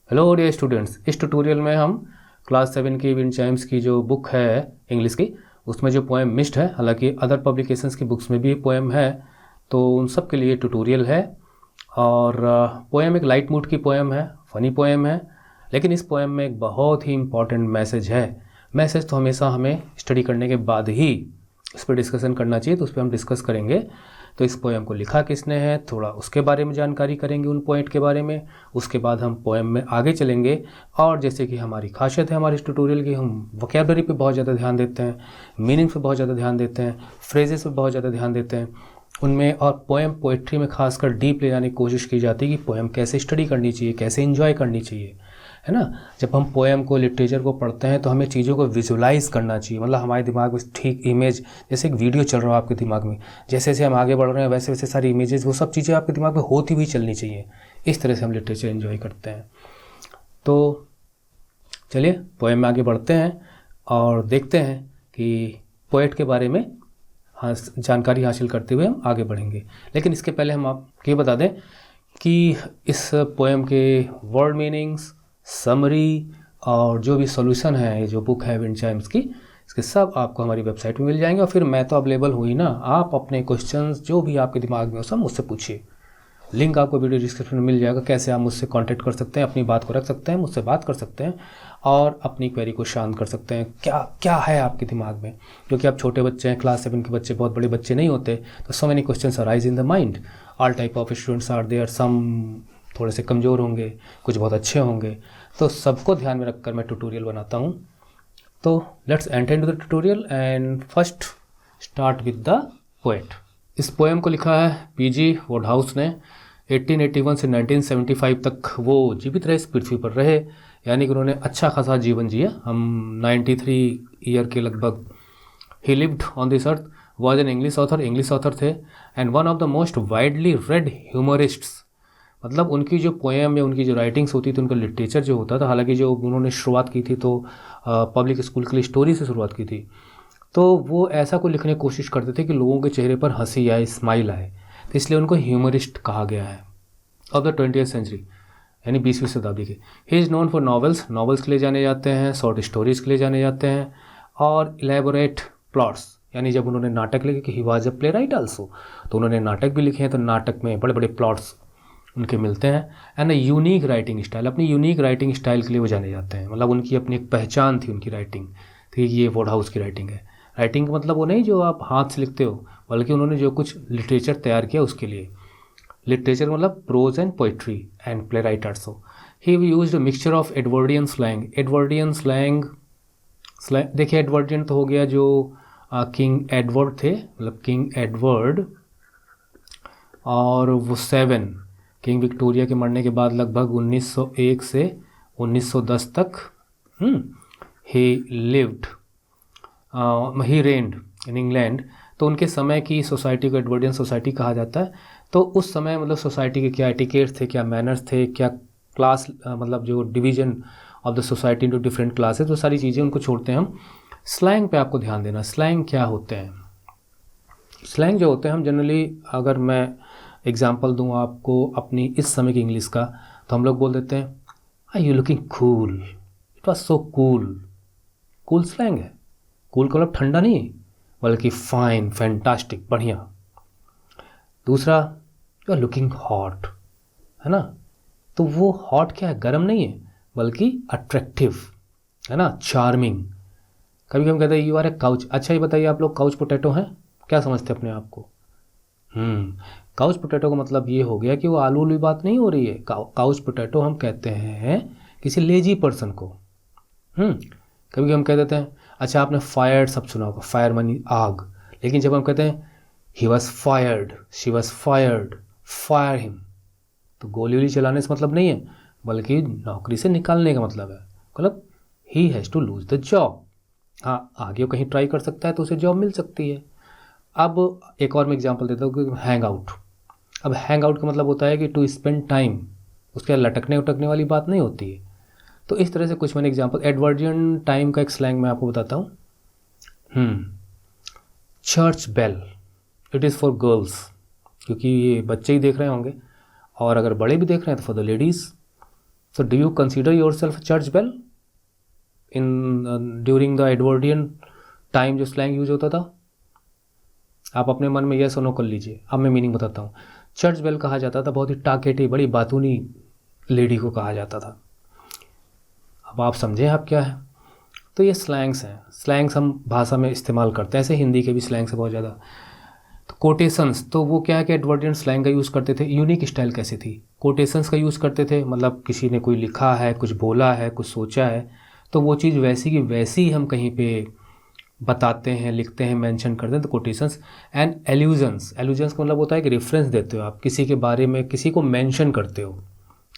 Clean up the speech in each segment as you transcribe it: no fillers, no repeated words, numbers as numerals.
Hello dear students, इस tutorial में हम क्लास 7 की विंड चाइम्स की जो बुक है इंग्लिश की, उसमें जो पोएम मिस्ड है, हालांकि अदर पब्लिकेशंस की बुक्स में भी पोएम है, तो उन सब के लिए ट्यूटोरियल है। और पोएम एक लाइट मूड की पोएम है, फ़नी पोएम है, लेकिन इस पोएम में एक बहुत ही इम्पॉर्टेंट मैसेज है। मैसेज तो हमेशा हमें स्टडी करने के बाद ही इस पर डिस्कशन करना चाहिए, तो उस पर हम डिस्कस करेंगे। तो इस पोएम को लिखा किसने है, थोड़ा उसके बारे में जानकारी करेंगे, उन पॉइंट के बारे में। उसके बाद हम पोएम में आगे चलेंगे, और जैसे कि हमारी खासियत है हमारे इस ट्यूटोरियल की, हम वोकैबलरी पे बहुत ज़्यादा ध्यान देते हैं, मीनिंग्स पे बहुत ज़्यादा ध्यान देते हैं, फ्रेजेस पे बहुत ज़्यादा ध्यान देते हैं उनमें। और पोएट्री में खासकर डीप ले जाने की कोशिश की जाती है कि पोएम कैसे स्टडी करनी चाहिए, कैसे इन्जॉय करनी चाहिए, है ना। जब हम पोएम को, लिटरेचर को पढ़ते हैं तो हमें चीज़ों को विजुलाइज करना चाहिए, मतलब हमारे दिमाग में ठीक इमेज, जैसे एक वीडियो चल रहा हो आपके दिमाग में, जैसे जैसे हम आगे बढ़ रहे हैं वैसे वैसे सारी इमेजेस, वो सब चीज़ें आपके दिमाग में होती हुई चलनी चाहिए। इस तरह से हम लिटरेचर एंजॉय करते हैं। तो चलिए पोएम में आगे बढ़ते हैं और देखते हैं कि पोएट के बारे में जानकारी हासिल करते हुए हम आगे बढ़ेंगे। लेकिन इसके पहले हम आपको ये बता दें कि इस पोएम के वर्ड मीनिंग्स, समरी और जो भी सॉल्यूशन है, ये जो बुक है विंड चाइम्स की, इसके सब आपको हमारी वेबसाइट में मिल जाएंगे। और फिर मैं तो अवेलेबल हुई ना, आप अपने क्वेश्चंस जो भी आपके दिमाग में हो सब मुझसे पूछिए। लिंक आपको वीडियो डिस्क्रिप्शन में मिल जाएगा, कैसे आप मुझसे कांटेक्ट कर सकते हैं, अपनी बात को रख सकते हैं, मुझसे बात कर सकते हैं और अपनी क्वेरी को शांत कर सकते हैं। क्या क्या है आपके दिमाग में, क्योंकि आप छोटे बच्चे हैं, क्लास 7 के बच्चे बहुत बड़े बच्चे नहीं होते, तो so many questions arise in the mind. All type of students are there, some थोड़े से कमज़ोर होंगे, कुछ बहुत अच्छे होंगे, तो सबको ध्यान में रखकर मैं ट्यूटोरियल बनाता हूँ। तो let's enter into the tutorial and first start with the poet. इस पोएम को लिखा है पीजी वुडहाउस ने। 1881 से 1975 तक वो जीवित रहे, इस पृथ्वी पर रहे, यानी कि उन्होंने अच्छा खासा जीवन जिया। हम 93 ईयर के लगभग ही lived on this earth. Was an English author थे and one of the most widely read humorists. मतलब उनकी जो पोएम या उनकी जो राइटिंग्स होती थी, उनका लिटरेचर जो होता था, हालांकि जो उन्होंने शुरुआत की थी तो पब्लिक स्कूल के लिए स्टोरी से शुरुआत की थी, तो वो ऐसा को लिखने की कोशिश करते थे कि लोगों के चेहरे पर हंसी आए, स्माइल आए, तो इसलिए उनको ह्यूमरिस्ट कहा गया है ऑफ द 20th सेंचुरी, यानी 20वीं शताब्दी के। He is known for novels के लिए जाने जाते हैं, शॉर्ट स्टोरीज़ के लिए जाने जाते हैं, और इलेबोरेट प्लॉट्स, यानी जब उन्होंने नाटक लिखे कि ही was a play write also, तो उन्होंने नाटक भी लिखे हैं, तो नाटक में बड़े बड़े प्लॉट्स उनके मिलते हैं। एंड यूनिक राइटिंग स्टाइल, अपनी यूनिक राइटिंग स्टाइल के लिए वो जाने जाते हैं, मतलब उनकी अपनी एक पहचान थी उनकी राइटिंग थी। ये वुडहाउस की राइटिंग है। राइटिंग का मतलब वो नहीं जो आप हाथ से लिखते हो, बल्कि उन्होंने जो कुछ लिटरेचर तैयार किया उसके लिए। लिटरेचर मतलब prose and poetry and play write also. He used a mixture of Edwardian slang. देखिए एडवर्डियन तो हो गया जो किंग एडवर्ड थे, मतलब किंग एडवर्ड, और वो 7 किंग विक्टोरिया के मरने के बाद लगभग 1901 से 1910 तक ही lived, he rained in England. तो उनके समय की सोसाइटी को एडवर्डियन सोसाइटी कहा जाता है। तो उस समय मतलब सोसाइटी के क्या एटिकेट्स थे, क्या मैनर्स थे, क्या क्लास, मतलब जो division of the society into different classes, वो सारी चीज़ें उनको छोड़ते हैं हम। स्लैंग पे आपको ध्यान देना, स्लैंग क्या होते हैं। स्लैंग जो होते हैं, हम जनरली, अगर मैं एग्जांपल दूं आपको अपनी इस समय की इंग्लिश का, तो हम लोग बोल देते हैं I you looking cool, it was so cool. Cool slang है। कूल का मतलब ठंडा नहीं, बल्कि फाइन, फैंटास्टिक, बढ़िया। दूसरा, यू आर लुकिंग हॉट, है ना। तो वो हॉट क्या है, गर्म नहीं है, बल्कि अट्रैक्टिव, है ना, चार्मिंग। कभी कभी कहते हैं यू आर ए काउच। अच्छा ये बताइए, आप लोग काउच पोटैटो हैं, क्या समझते हैं अपने आप को? काउच पोटैटो का मतलब ये हो गया कि वो आलू वाली बात नहीं हो रही है। काउच पोटैटो हम कहते हैं किसी लेजी पर्सन को। कभी हम कह देते हैं, अच्छा आपने फायर्ड सब सुना होगा, फायर मनी आग, लेकिन जब हम कहते हैं he was fired, she was fired, fire him, तो गोली वोली चलाने से मतलब नहीं है, बल्कि नौकरी से निकालने का मतलब है। मतलब he has to lose the job. हाँ, आगे कहीं ट्राई कर सकता है तो उसे जॉब मिल सकती है। अब एक और मैं एग्जांपल देता हूँ कि हैंग आउट। अब हैंग आउट का मतलब होता है कि टू स्पेंड टाइम, उसके लटकने उटकने वाली बात नहीं होती है। तो इस तरह से कुछ मैंने एग्जांपल। एडवर्डियन टाइम का एक स्लैंग मैं आपको बताता हूँ। Church bell, it is for girls, क्योंकि ये बच्चे ही देख रहे होंगे, और अगर बड़े भी देख रहे हैं तो for the ladies. So do you consider your self church bell in during the Edwardian time जो स्लैंग यूज होता था? आप अपने मन में यस और नो कर लीजिए। अब मैं मीनिंग बताता हूँ। चर्च बेल कहा जाता था बहुत ही टाकेटी, बड़ी बातूनी लेडी को कहा जाता था। अब आप समझें आप क्या है। तो ये स्लैंग्स हैं, स्लैंग्स हम भाषा में इस्तेमाल करते हैं, ऐसे हिंदी के भी स्लैंग्स है बहुत ज़्यादा। तो कोटेशंस, तो वो क्या है कि एडवर्डियन स्लैंग का यूज़ करते थे। यूनिक स्टाइल कैसी थी? कोटेशंस का यूज़ करते थे, मतलब किसी ने कोई लिखा है, कुछ बोला है, कुछ सोचा है, तो वो चीज़ वैसी की वैसी हम कहीं पे बताते हैं, लिखते हैं, मेंशन करते हैं, तो कोटेशंस। एंड एल्यूजन्स, एल्यूजन्स का मतलब होता है कि रेफरेंस देते हो आप किसी के बारे में, किसी को मेंशन करते हो,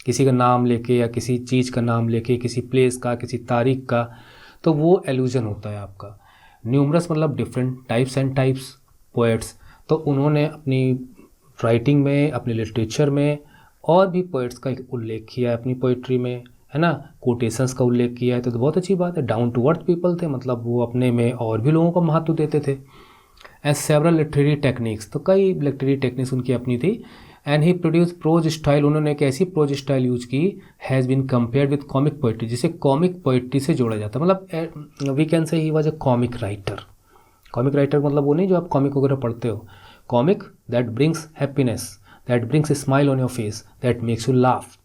किसी का नाम लेके या किसी चीज़ का नाम लेके, किसी प्लेस का, किसी तारीख का, तो वो एल्यूजन होता है आपका। न्यूमरस मतलब different, types and types, poets, तो उन्होंने अपनी राइटिंग में, अपने लिटरेचर में और भी पोएट्स का उल्लेख किया है अपनी पोइट्री में, है ना, कोटेशंस का उल्लेख किया है, तो बहुत अच्छी बात है। डाउन टू अर्थ पीपल थे, मतलब वो अपने में और भी लोगों को महत्व देते थे। एंड सेवरल लिटरेरी टेक्निक्स, तो कई लिटरेरी टेक्निक्स उनकी अपनी थी। And he produce prose style, उन्होंने एक ऐसी प्रोज स्टाइल यूज की, has been compared with comic poetry, जिसे कॉमिक पोइट्री से जोड़ा जाता है। मतलब we can say he was a comic writer. Comic writer मतलब वो नहीं जो आप कॉमिक वगैरह पढ़ते हो, comic that brings happiness, that brings a smile on your face, that makes you laugh.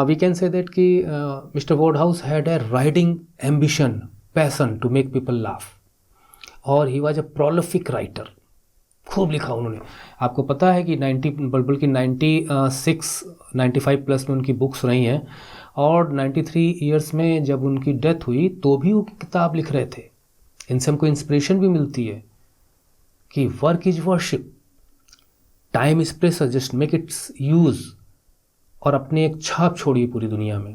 We can say that कि Mr. Wodehouse had a writing ambition, passion to make people laugh, और he was a prolific writer, खूब लिखा उन्होंने। आपको पता है कि बल्कि 95 प्लस में उनकी बुक्स रही हैं, और 93 ईयर्स में जब उनकी डेथ हुई तो भी वो किताब लिख रहे थे। इनसे हमको इंस्पिरेशन भी मिलती है कि work is worship, time is precious, just make it's use, और अपनी एक छाप छोड़िए पूरी दुनिया में।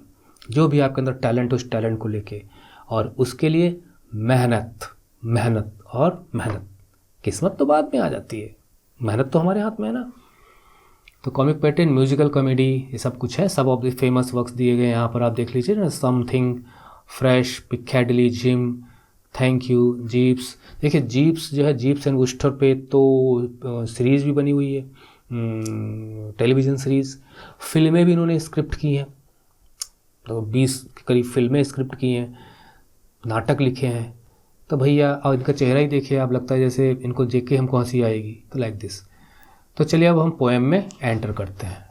जो भी आपके अंदर टैलेंट, उस टैलेंट को लेके, और उसके लिए मेहनत, मेहनत और मेहनत। किस्मत तो बाद में आ जाती है, मेहनत तो हमारे हाथ में है ना। तो कॉमिक पैटर्न, म्यूजिकल कॉमेडी, ये सब कुछ है। सब ऑफ द फेमस वर्क्स दिए गए यहाँ पर, आप देख लीजिए ना। Something fresh, Piccadilly, gym, thank you, jeeps. देखिए जीप्स जो है, जीप्स एंड वुस्टर पे तो सीरीज़ भी बनी हुई है, टेलीविज़न सीरीज़। फिल्में भी इन्होंने स्क्रिप्ट की हैं, तो 20 के करीब फिल्में स्क्रिप्ट की हैं, नाटक लिखे हैं। तो भैया, और इनका चेहरा ही देखिए आप, लगता है जैसे इनको देख के हमको हंसी आएगी, तो लाइक दिस। तो चलिए अब हम पोएम में एंटर करते हैं,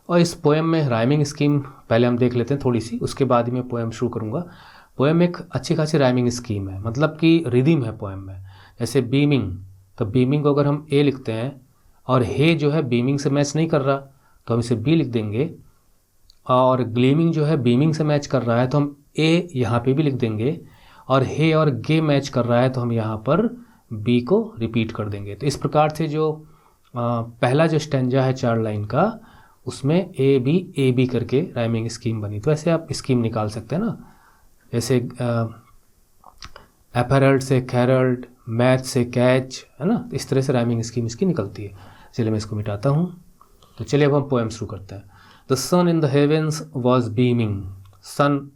और इस पोएम में राइमिंग स्कीम पहले हम देख लेते हैं थोड़ी सी, उसके बाद ही मैं पोएम शुरू करूँगा। पोएम एक अच्छी खासी राइमिंग स्कीम है, मतलब कि रिदम है पोएम में। जैसे बीमिंग, तो बीमिंग को अगर हम ए लिखते हैं और हे जो है बीमिंग से मैच नहीं कर रहा तो हम इसे बी लिख देंगे, और ग्लीमिंग जो है बीमिंग से मैच कर रहा है तो हम ए यहाँ पे भी लिख देंगे, और हे और गे मैच कर रहा है तो हम यहाँ पर बी को रिपीट कर देंगे। तो इस प्रकार से जो पहला जो स्टैंजा है 4 लाइन का, उसमें ए बी करके राइमिंग स्कीम बनी। तो ऐसे आप स्कीम निकाल सकते हैं ना, जैसे एपरल्ट से कैरल्ट, मैच से कैच, है ना। इस तरह से राइमिंग स्कीम इसकी निकलती है। चलिए मैं इसको मिटाता हूँ। तो चलिए अब हम पोएम शुरू करते हैं। The sun in the heavens was beaming. Sun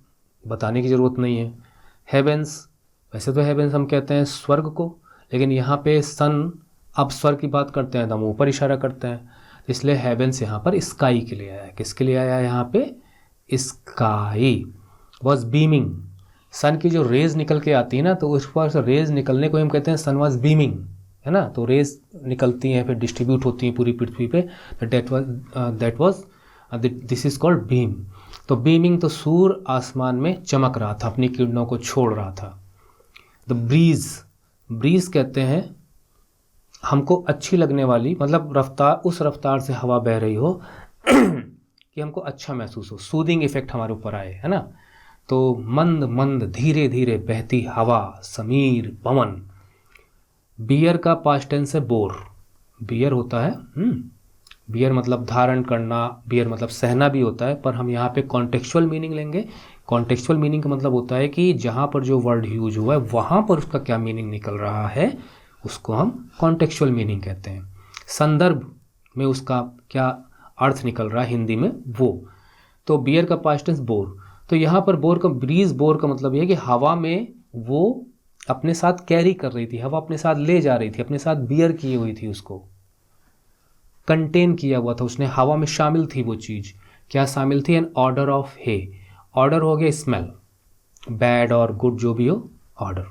बताने की ज़रूरत नहीं है। हेवेंस, वैसे तो हेवेंस हम कहते हैं स्वर्ग को, लेकिन यहाँ पे सन, अब स्वर्ग की बात करते हैं तो हम ऊपर इशारा करते हैं, इसलिए हेवेंस यहाँ पर स्काई के लिए आया है। किसके लिए आया है यहाँ पे? स्काई। वॉज बीमिंग, सन की जो रेज निकल के आती है ना, तो उस पर से रेज निकलने को हम कहते हैं सन वॉज बीमिंग, है ना। तो रेज निकलती हैं, फिर डिस्ट्रीब्यूट होती हैं पूरी पृथ्वी पे, तो that was this is called beam. तो बीमिंग, तो सूर्य आसमान में चमक रहा था, अपनी किरणों को छोड़ रहा था। द ब्रीज, ब्रीज कहते हैं हमको अच्छी लगने वाली, मतलब रफ्तार, उस रफ्तार से हवा बह रही हो कि हमको अच्छा महसूस हो, सूदिंग इफेक्ट हमारे ऊपर आए, है ना। तो मंद मंद धीरे धीरे बहती हवा, समीर पवन। बियर का पास्ट टेंस है बोर। बियर होता है बियर मतलब धारण करना, बियर मतलब सहना भी होता है, पर हम यहाँ पे कॉन्टेक्चुअल मीनिंग लेंगे। कॉन्टेक्चुअल मीनिंग का मतलब होता है कि जहाँ पर जो वर्ड यूज हुआ है वहाँ पर उसका क्या मीनिंग निकल रहा है, उसको हम कॉन्टेक्चुअल मीनिंग कहते हैं। संदर्भ में उसका क्या अर्थ निकल रहा है हिंदी में, वो। तो बियर का पास्ट टेंस बोर। तो यहाँ पर बोर का, ब्रीज बोर का मतलब ये है कि हवा में वो अपने साथ कैरी कर रही थी, हवा अपने साथ ले जा रही थी, अपने साथ बियर की हुई थी, उसको कंटेन किया हुआ था, उसने हवा में शामिल थी वो चीज़, क्या शामिल थी? An odour of hay. Odour हो गया स्मेल, बैड और गुड जो भी हो odour,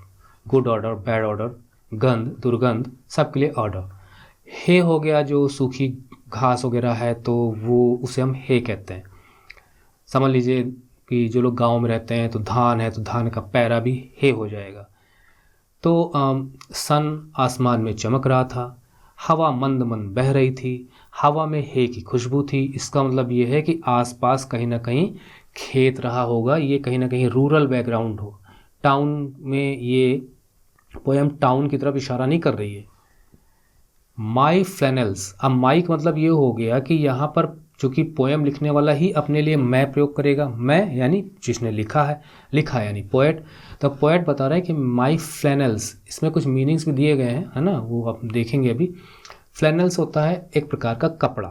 good odour bad odour, गंध दुर्गंध सबके लिए ऑर्डर। हे हो गया जो सूखी घास वगैरह है तो वो उसे हम हे कहते हैं। समझ लीजिए कि जो लोग गांव में रहते हैं तो धान है तो धान का पैरा भी हे हो जाएगा। तो सन आसमान में चमक रहा था, हवा मंद मंद बह रही थी, हवा में हे की खुशबू थी। इसका मतलब ये है कि आसपास कहीं ना कहीं खेत रहा होगा, ये कहीं ना कहीं रूरल बैकग्राउंड हो। टाउन में ये पोएम टाउन की तरफ इशारा नहीं कर रही है। माई फ्लैनल्स, अब माई का मतलब ये हो गया कि यहाँ पर चूंकि पोएम लिखने वाला ही अपने लिए मैं प्रयोग करेगा, मैं यानी जिसने लिखा है यानी पोएट। तो पोएट बता रहा है कि माई फ्लैनल्स, इसमें कुछ मीनिंग्स भी दिए गए हैं, है ना, वो आप देखेंगे अभी। फ्लैनल्स होता है एक प्रकार का कपड़ा,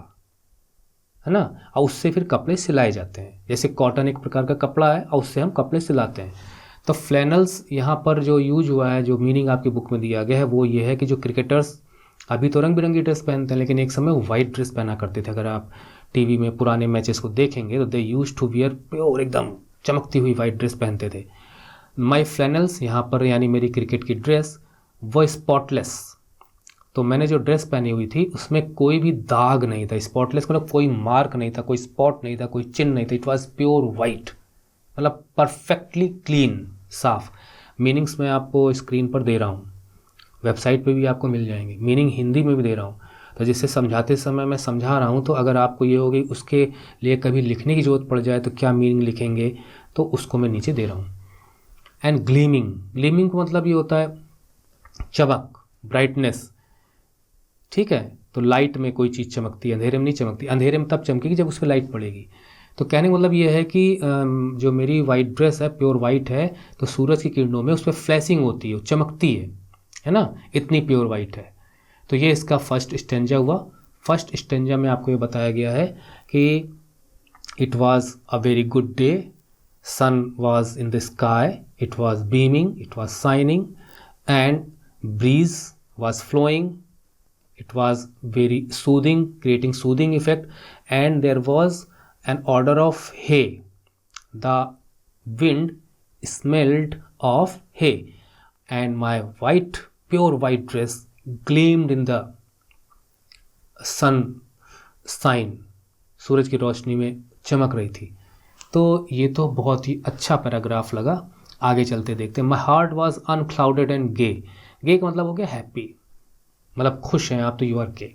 है ना, और उससे फिर कपड़े सिलाए जाते हैं। जैसे कॉटन एक प्रकार का कपड़ा है और उससे हम कपड़े सिलाते हैं। तो फ्लैनल्स यहाँ पर जो यूज हुआ है, जो मीनिंग आपकी बुक में दिया गया है वो ये है कि जो क्रिकेटर्स अभी तो रंग बिरंगी ड्रेस पहनते हैं, लेकिन एक समय वो वाइट ड्रेस पहना करते थे। अगर आप टीवी में पुराने मैचेस को देखेंगे तो दे यूज टू वियर प्योर, एकदम चमकती हुई वाइट ड्रेस पहनते थे। माई फ्लैनल्स यहाँ पर यानी मेरी क्रिकेट की ड्रेस वो स्पॉटलेस, तो मैंने जो ड्रेस पहनी हुई थी उसमें कोई भी दाग नहीं था। स्पॉटलेस मतलब कोई मार्क नहीं था, कोई स्पॉट नहीं था, कोई चिन्ह नहीं था। इट वॉज प्योर वाइट, मतलब परफेक्टली क्लीन, साफ। मीनिंग्स मैं आपको स्क्रीन पर दे रहा हूँ, वेबसाइट पे भी आपको मिल जाएंगे, मीनिंग हिंदी में भी दे रहा हूँ। तो जिससे समझाते समय मैं समझा रहा हूँ, तो अगर आपको ये होगी उसके लिए कभी लिखने की ज़रूरत पड़ जाए तो क्या मीनिंग लिखेंगे, तो उसको मैं नीचे दे रहा हूँ। एंड ग्लीमिंग, ग्लीमिंग का मतलब ये होता है चमक, ब्राइटनेस, ठीक है। तो लाइट में कोई चीज़ चमकती है, अंधेरे में नहीं चमकती। अंधेरे में तब चमकेगी जब उस पर लाइट पड़ेगी। तो कहने का मतलब ये है कि जो मेरी वाइट ड्रेस है प्योर वाइट है, तो सूरज की किरणों में उस पर फ्लैशिंग होती है, चमकती है ना, इतनी प्योर वाइट है। तो ये इसका फर्स्ट स्टेंजा हुआ। फर्स्ट स्टेंजा में आपको ये बताया गया है कि it was a very good day, sun was in the sky, it was beaming, it was shining, and breeze was flowing, it was very soothing, creating soothing effect, and there was an odor of hay. The wind smelled of hay, and my pure white dress gleamed in the sunshine. सूरज की रोशनी में चमक रही थी। तो ये तो बहुत ही अच्छा पैराग्राफ लगा। आगे चलते देखते हैं। My heart was unclouded and gay. Gay का मतलब हो गया हैप्पी, मतलब खुश हैं आप, तो यू आर के।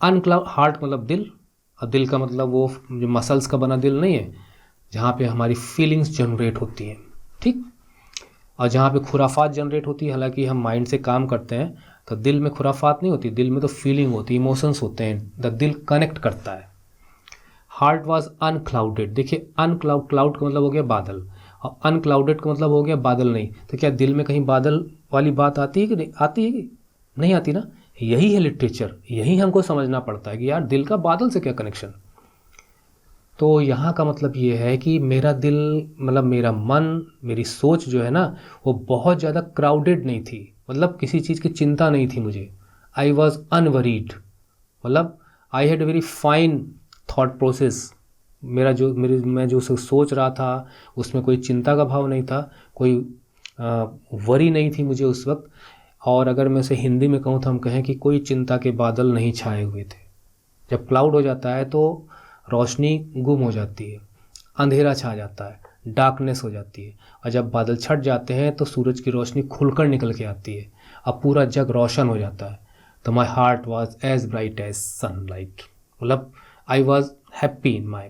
अनक्लाउड, हार्ट मतलब दिल, और दिल का मतलब वो जो मसल्स का बना दिल नहीं है, जहाँ पे हमारी फीलिंग्स जनरेट होती हैं, ठीक। और जहाँ पे खुराफात जनरेट होती है, हालांकि हम माइंड से काम करते हैं तो दिल में खुराफात नहीं होती, दिल में तो फीलिंग होती है, इमोशंस होते हैं, द दिल कनेक्ट करता है। हार्ट वॉज अनक्लाउडेड, देखिए अनक्लाउड, क्लाउड का मतलब हो गया बादल, और अनक्लाउडेड का मतलब हो गया बादल नहीं। तो क्या दिल में कहीं बादल वाली बात आती है कि नहीं आती है? कि नहीं आती ना। यही है लिटरेचर, यही हमको समझना पड़ता है कि यार दिल का बादल से क्या कनेक्शन। तो यहाँ का मतलब ये है कि मेरा दिल, मतलब मेरा मन, मेरी सोच जो है ना, वो बहुत ज़्यादा क्राउडेड नहीं थी, मतलब किसी चीज़ की चिंता नहीं थी मुझे। आई वॉज अनवरीड, मतलब I had very fine thought process. मैं जो सोच रहा था उसमें कोई चिंता का भाव नहीं था, कोई वरी नहीं थी मुझे उस वक्त। और अगर मैं उसे हिंदी में कहूँ तो हम कहें कि कोई चिंता के बादल नहीं छाए हुए थे। जब क्लाउड हो जाता है तो रोशनी गुम हो जाती है, अंधेरा छा जाता है, डार्कनेस हो जाती है, और जब बादल छट जाते हैं तो सूरज की रोशनी खुलकर निकल के आती है, अब पूरा जग रोशन हो जाता है। तो my heart was as bright as sunlight, मतलब I was happy in my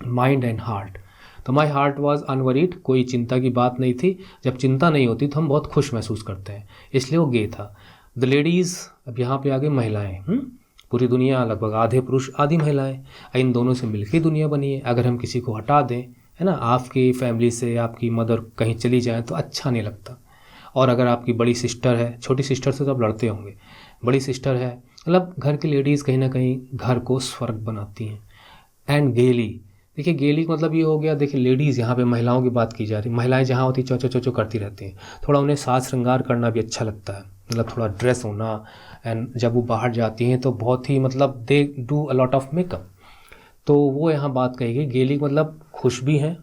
mind and heart. तो माई हार्ट वॉज अनवरीड, कोई चिंता की बात नहीं थी। जब चिंता नहीं होती तो हम बहुत खुश महसूस करते हैं, इसलिए वो गे था। द लेडीज़, अब यहाँ पे आगे महिलाएं, पूरी दुनिया लगभग आधे पुरुष आधी महिलाएं, इन दोनों से मिलकर दुनिया बनी है। अगर हम किसी को हटा दें, है ना, आपकी फैमिली से आपकी मदर कहीं चली जाए तो अच्छा नहीं लगता। और अगर आपकी बड़ी सिस्टर है, छोटी सिस्टर से तो आप लड़ते होंगे, बड़ी सिस्टर है, मतलब घर की लेडीज़ कहीं ना कहीं घर को स्वर्ग बनाती हैं। एंड गेली, देखिए गेली का मतलब ये हो गया, देखिए लेडीज़, यहाँ पे महिलाओं की बात की जा रही। महिलाएं जहाँ होती चोचो चोचो करती रहती हैं, थोड़ा उन्हें साज श्रृंगार करना भी अच्छा लगता है, मतलब थोड़ा ड्रेस होना। एंड जब वो बाहर जाती हैं तो बहुत ही, मतलब they do a lot of makeup. तो वो यहाँ बात कही गई, गेली मतलब खुश भी हैं,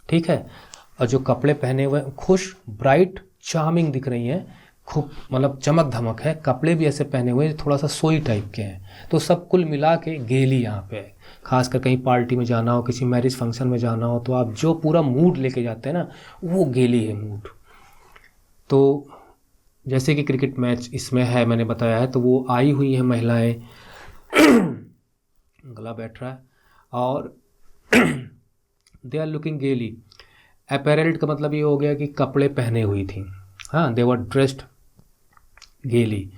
ठीक है, और जो कपड़े पहने हुए खुश, ब्राइट, चार्मिंग दिख रही हैं, खूब मतलब चमक धमक है, कपड़े भी ऐसे पहने हुए थोड़ा सा सोई टाइप के हैं, तो सब कुल मिला के गेली यहाँ पे है। खासकर कहीं पार्टी में जाना हो, किसी मैरिज फंक्शन में जाना हो, तो आप जो पूरा मूड लेके जाते हैं ना, वो गेली है मूड। तो जैसे कि क्रिकेट मैच इसमें है, मैंने बताया है, तो वो आई हुई हैं महिलाएं, गला बैठ रहा है, और दे आर लुकिंग गेली। अपैरेल्ड का मतलब ये हो गया कि कपड़े पहने हुई थी, हाँ, दे वर ड्रेस्ड गेली,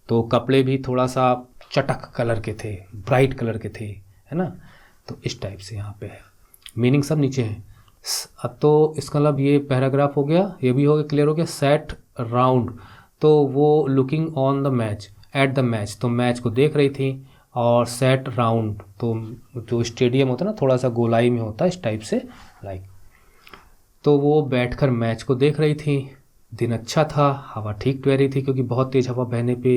तो कपड़े भी थोड़ा सा चटक कलर के थे, ब्राइट कलर के थे, है ना। तो इस टाइप से यहाँ पे है, मीनिंग सब नीचे है। अब तो इसका मतलब ये पैराग्राफ हो गया, ये भी हो गया, क्लियर हो गया। सेट राउंड, तो वो looking on the match, at the match, तो मैच को देख रही थी, और सेट राउंड तो जो स्टेडियम होता है ना थोड़ा सा गोलाई में होता है, इस टाइप से लाइक, तो वो बैठकर मैच को देख रही थी। दिन अच्छा था, हवा ठीक बह रही थी, क्योंकि बहुत तेज़ हवा बहने पे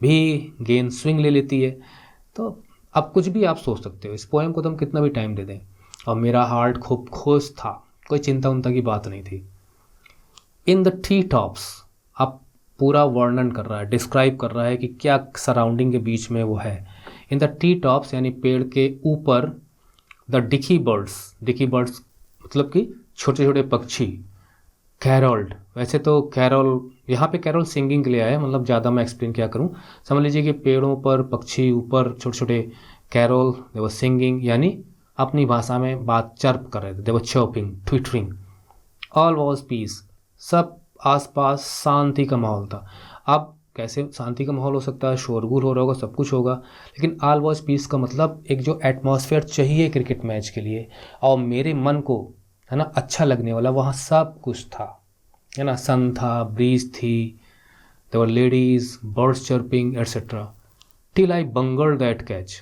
भी गेंद स्विंग ले लेती है। तो अब कुछ भी आप सोच सकते हो, इस पोएम को तो हम कितना भी टाइम दे दें। और मेरा हार्ट खूब खुश था, कोई चिंता उनता की बात नहीं थी। इन द ट्री टॉप्स, अब पूरा वर्णन कर रहा है, डिस्क्राइब कर रहा है कि क्या सराउंडिंग के बीच में वो है। इन द ट्री टॉप्स यानी पेड़ के ऊपर, द डिकी बर्ड्स मतलब कि छोटे छोटे पक्षी, कैरोल्ड, वैसे तो कैरोल यहाँ पे कैरोल सिंगिंग के लिए आया है, मतलब ज़्यादा मैं एक्सप्लेन क्या करूँ, समझ लीजिए कि पेड़ों पर पक्षी ऊपर छोटे छोटे, कैरोल दे वर सिंगिंग यानी अपनी भाषा में बात चर्प कर रहे थे, they were chirping, twittering. All was peace, सब आसपास शांति का माहौल था। अब कैसे शांति का माहौल हो सकता है, शोरगुल हो रहा होगा, सब कुछ होगा, लेकिन ऑल वॉज पीस का मतलब एक जो एटमॉस्फेयर चाहिए क्रिकेट मैच के लिए, और मेरे मन को है ना अच्छा लगने वाला, वहाँ सब कुछ था, है ना। सन था, ब्रीज थी, there were ladies, birds chirping etcetera, till I bungle that catch.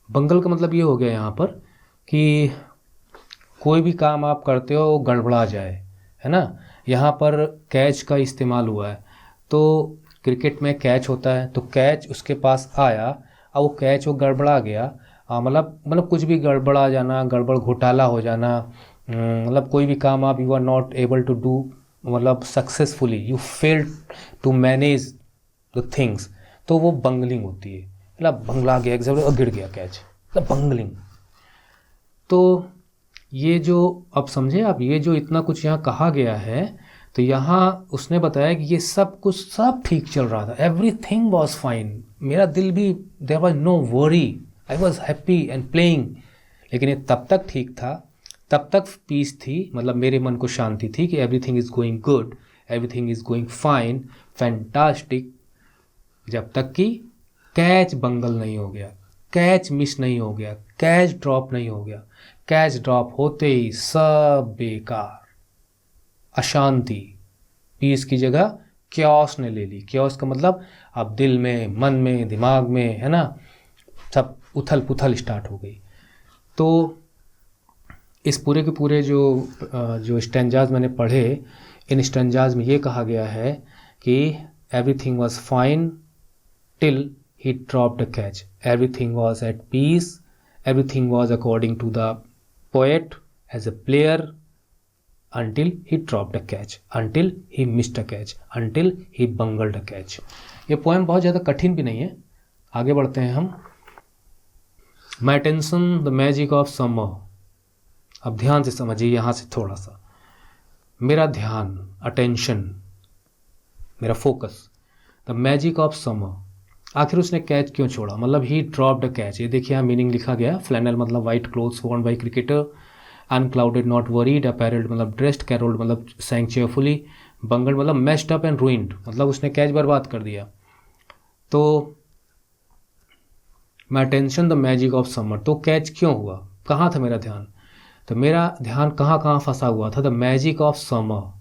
Bungle का मतलब ये हो गया यहाँ पर कि कोई भी काम आप करते हो वो गड़बड़ा जाए, है ना। यहाँ पर कैच का इस्तेमाल हुआ है, तो क्रिकेट में कैच होता है, तो कैच उसके पास आया और वो कैच वो गड़बड़ा गया, मतलब कुछ भी गड़बड़ा जाना, गड़बड़ घोटाला हो जाना, मतलब कोई भी काम आप you are not able to do, मतलब successfully you fail to manage the things, तो वो बंगलिंग होती है, मतलब बंगला गया एग्जाम्पल और गिर गया कैच, मतलब बंगलिंग। तो ये जो अब समझे आप, ये जो इतना कुछ यहाँ कहा गया है, तो यहाँ उसने बताया कि ये सब कुछ सब ठीक चल रहा था, एवरीथिंग वॉज फाइन, मेरा दिल भी, there was no worry, I was happy and playing. लेकिन ये तब तक ठीक था, तब तक पीस थी, मतलब मेरे मन को शांति थी कि everything is going good, everything is going fine, fantastic, जब तक कि कैच बंगल नहीं हो गया, कैच मिस नहीं हो गया, कैच ड्रॉप नहीं हो गया। कैच ड्रॉप होते ही सब बेकार, अशांति, पीस की जगह क्योस ने ले ली। क्योस का मतलब अब दिल में, मन में, दिमाग में, है ना, सब उथल पुथल स्टार्ट हो गई। तो इस पूरे के पूरे जो स्टैंजाज मैंने पढ़े, इन स्टैंजाज में ये कहा गया है कि everything was fine till he dropped a catch, everything was at peace, everything was according to the poet as a player until he dropped a catch, until he missed a catch, until he bungled a catch। ये poem बहुत ज़्यादा कठिन भी नहीं है, आगे बढ़ते हैं हम। My attention the magic of summer, अब ध्यान से समझिए यहाँ से थोड़ा सा, मेरा ध्यान, अटेंशन, मेरा focus, the magic of summer, आखिर उसने कैच क्यों छोड़ा, मतलब ही ड्रॉप्ड अ कैच। ये देखिए यहाँ मीनिंग लिखा गया, फ्लैनल मतलब white clothes worn by cricketer, unclouded not worried, apparelled मतलब ड्रेस्ड, कैरोल्ड मतलब सैंग चेयरफुली, बंगल्ड मतलब मेस्ड अप एंड रूइंड, मतलब उसने कैच बर्बाद कर दिया। तो my attention the magic of summer, तो कैच क्यों हुआ, कहाँ था मेरा ध्यान, तो मेरा ध्यान कहाँ कहाँ फंसा हुआ था, द मैजिक ऑफ समर,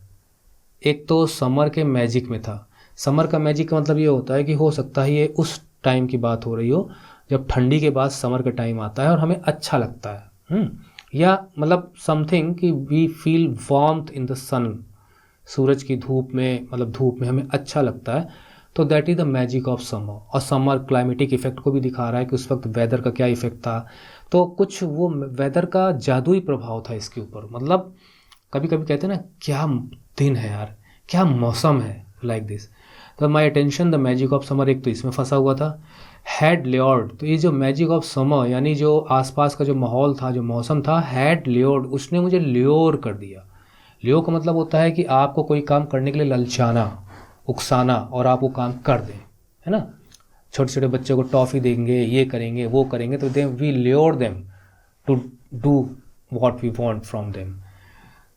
एक तो समर के मैजिक में था। समर का मैजिक का मतलब ये होता है कि हो सकता है ये उस टाइम की बात हो रही हो जब ठंडी के बाद समर का टाइम आता है और हमें अच्छा लगता है, या मतलब समथिंग कि we feel warmth in the sun, सूरज की धूप में, मतलब धूप में हमें अच्छा लगता है, तो that is the magic of summer. और समर क्लाइमेटिक इफेक्ट को भी दिखा रहा है कि उस वक्त वेदर का क्या इफेक्ट था। तो कुछ वो वेदर का जादुई प्रभाव था इसके ऊपर। मतलब कभी कभी कहते हैं ना, क्या दिन है यार, क्या मौसम है, लाइक दिस। तो my attention the magic of summer, एक तो इसमें फंसा हुआ था। हैड ल्योर्ड, तो ये जो मैजिक ऑफ समर यानी जो आसपास का जो माहौल था, जो मौसम था, हैड ल्योर्ड, उसने मुझे ल्योर कर दिया। ल्योर का मतलब होता है कि आपको कोई काम करने के लिए ललचाना, उकसाना, और आप वो काम कर दें, है ना। छोटे छोटे बच्चों को टॉफ़ी देंगे, ये करेंगे वो करेंगे, तो they we lure them to do what we want from them.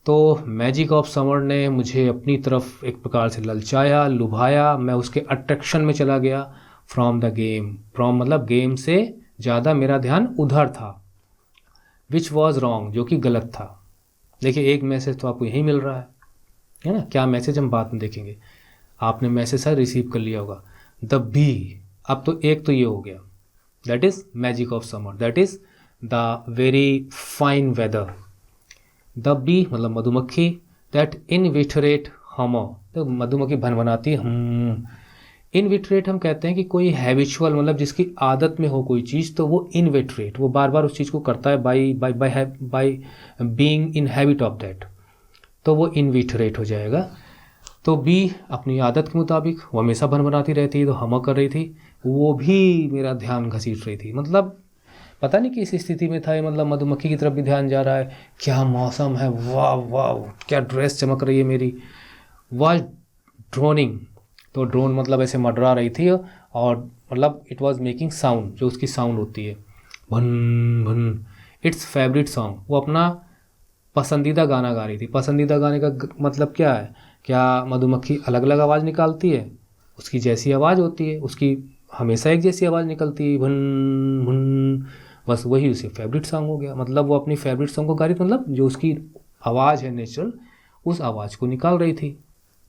तो मैजिक ऑफ समर ने मुझे अपनी तरफ एक प्रकार से ललचाया, लुभाया, मैं उसके अट्रैक्शन में चला गया। फ्रॉम द गेम, फ्रॉम मतलब गेम से ज़्यादा मेरा ध्यान उधर था। विच वॉज रॉन्ग, जो कि गलत था। देखिए एक मैसेज तो आपको यही मिल रहा है ना। क्या मैसेज हम बाद में देखेंगे। आपने मैसेज शायद रिसीव कर लिया होगा, द बी। अब तो एक तो ये हो गया, that is magic of summer, that is the very fine weather. The bee मतलब मधुमक्खी, दैट इनविटरेट हमर, तो मधुमक्खी भनभनाती हम। इनविटरेट हम कहते हैं कि कोई हैबिचुअल, मतलब जिसकी आदत में हो कोई चीज़, तो वो इनविटरेट, वो बार बार उस चीज़ को करता है by by by by being in habit of that, तो वो इनविटरेट हो जाएगा। तो बी अपनी आदत के मुताबिक वो हमेशा भनभनाती रहती है, तो हम कर रही थी, वो भी मेरा ध्यान घसीट रही थी। मतलब पता नहीं किस स्थिति में था ये, मतलब मधुमक्खी की तरफ भी ध्यान जा रहा है, क्या मौसम है, वाह वाह, क्या ड्रेस चमक रही है मेरी। वाज ड्रोनिंग, तो ड्रोन मतलब ऐसे मंडरा रही थी, और मतलब इट वाज मेकिंग साउंड, जो उसकी साउंड होती है, भन भन। इट्स फेवरेट सॉन्ग, वो अपना पसंदीदा गाना गा रही थी। पसंदीदा गाने का मतलब क्या है, क्या मधुमक्खी अलग अलग आवाज़ निकालती है, उसकी जैसी आवाज़ होती है, उसकी हमेशा एक जैसी आवाज़ निकलती है, भन भन, बस वही उसे फेवरेट सॉन्ग हो गया। मतलब वो अपनी फेवरेट सॉन्ग को गा रही थी, मतलब जो उसकी आवाज़ है नेचुरल, उस आवाज़ को निकाल रही थी,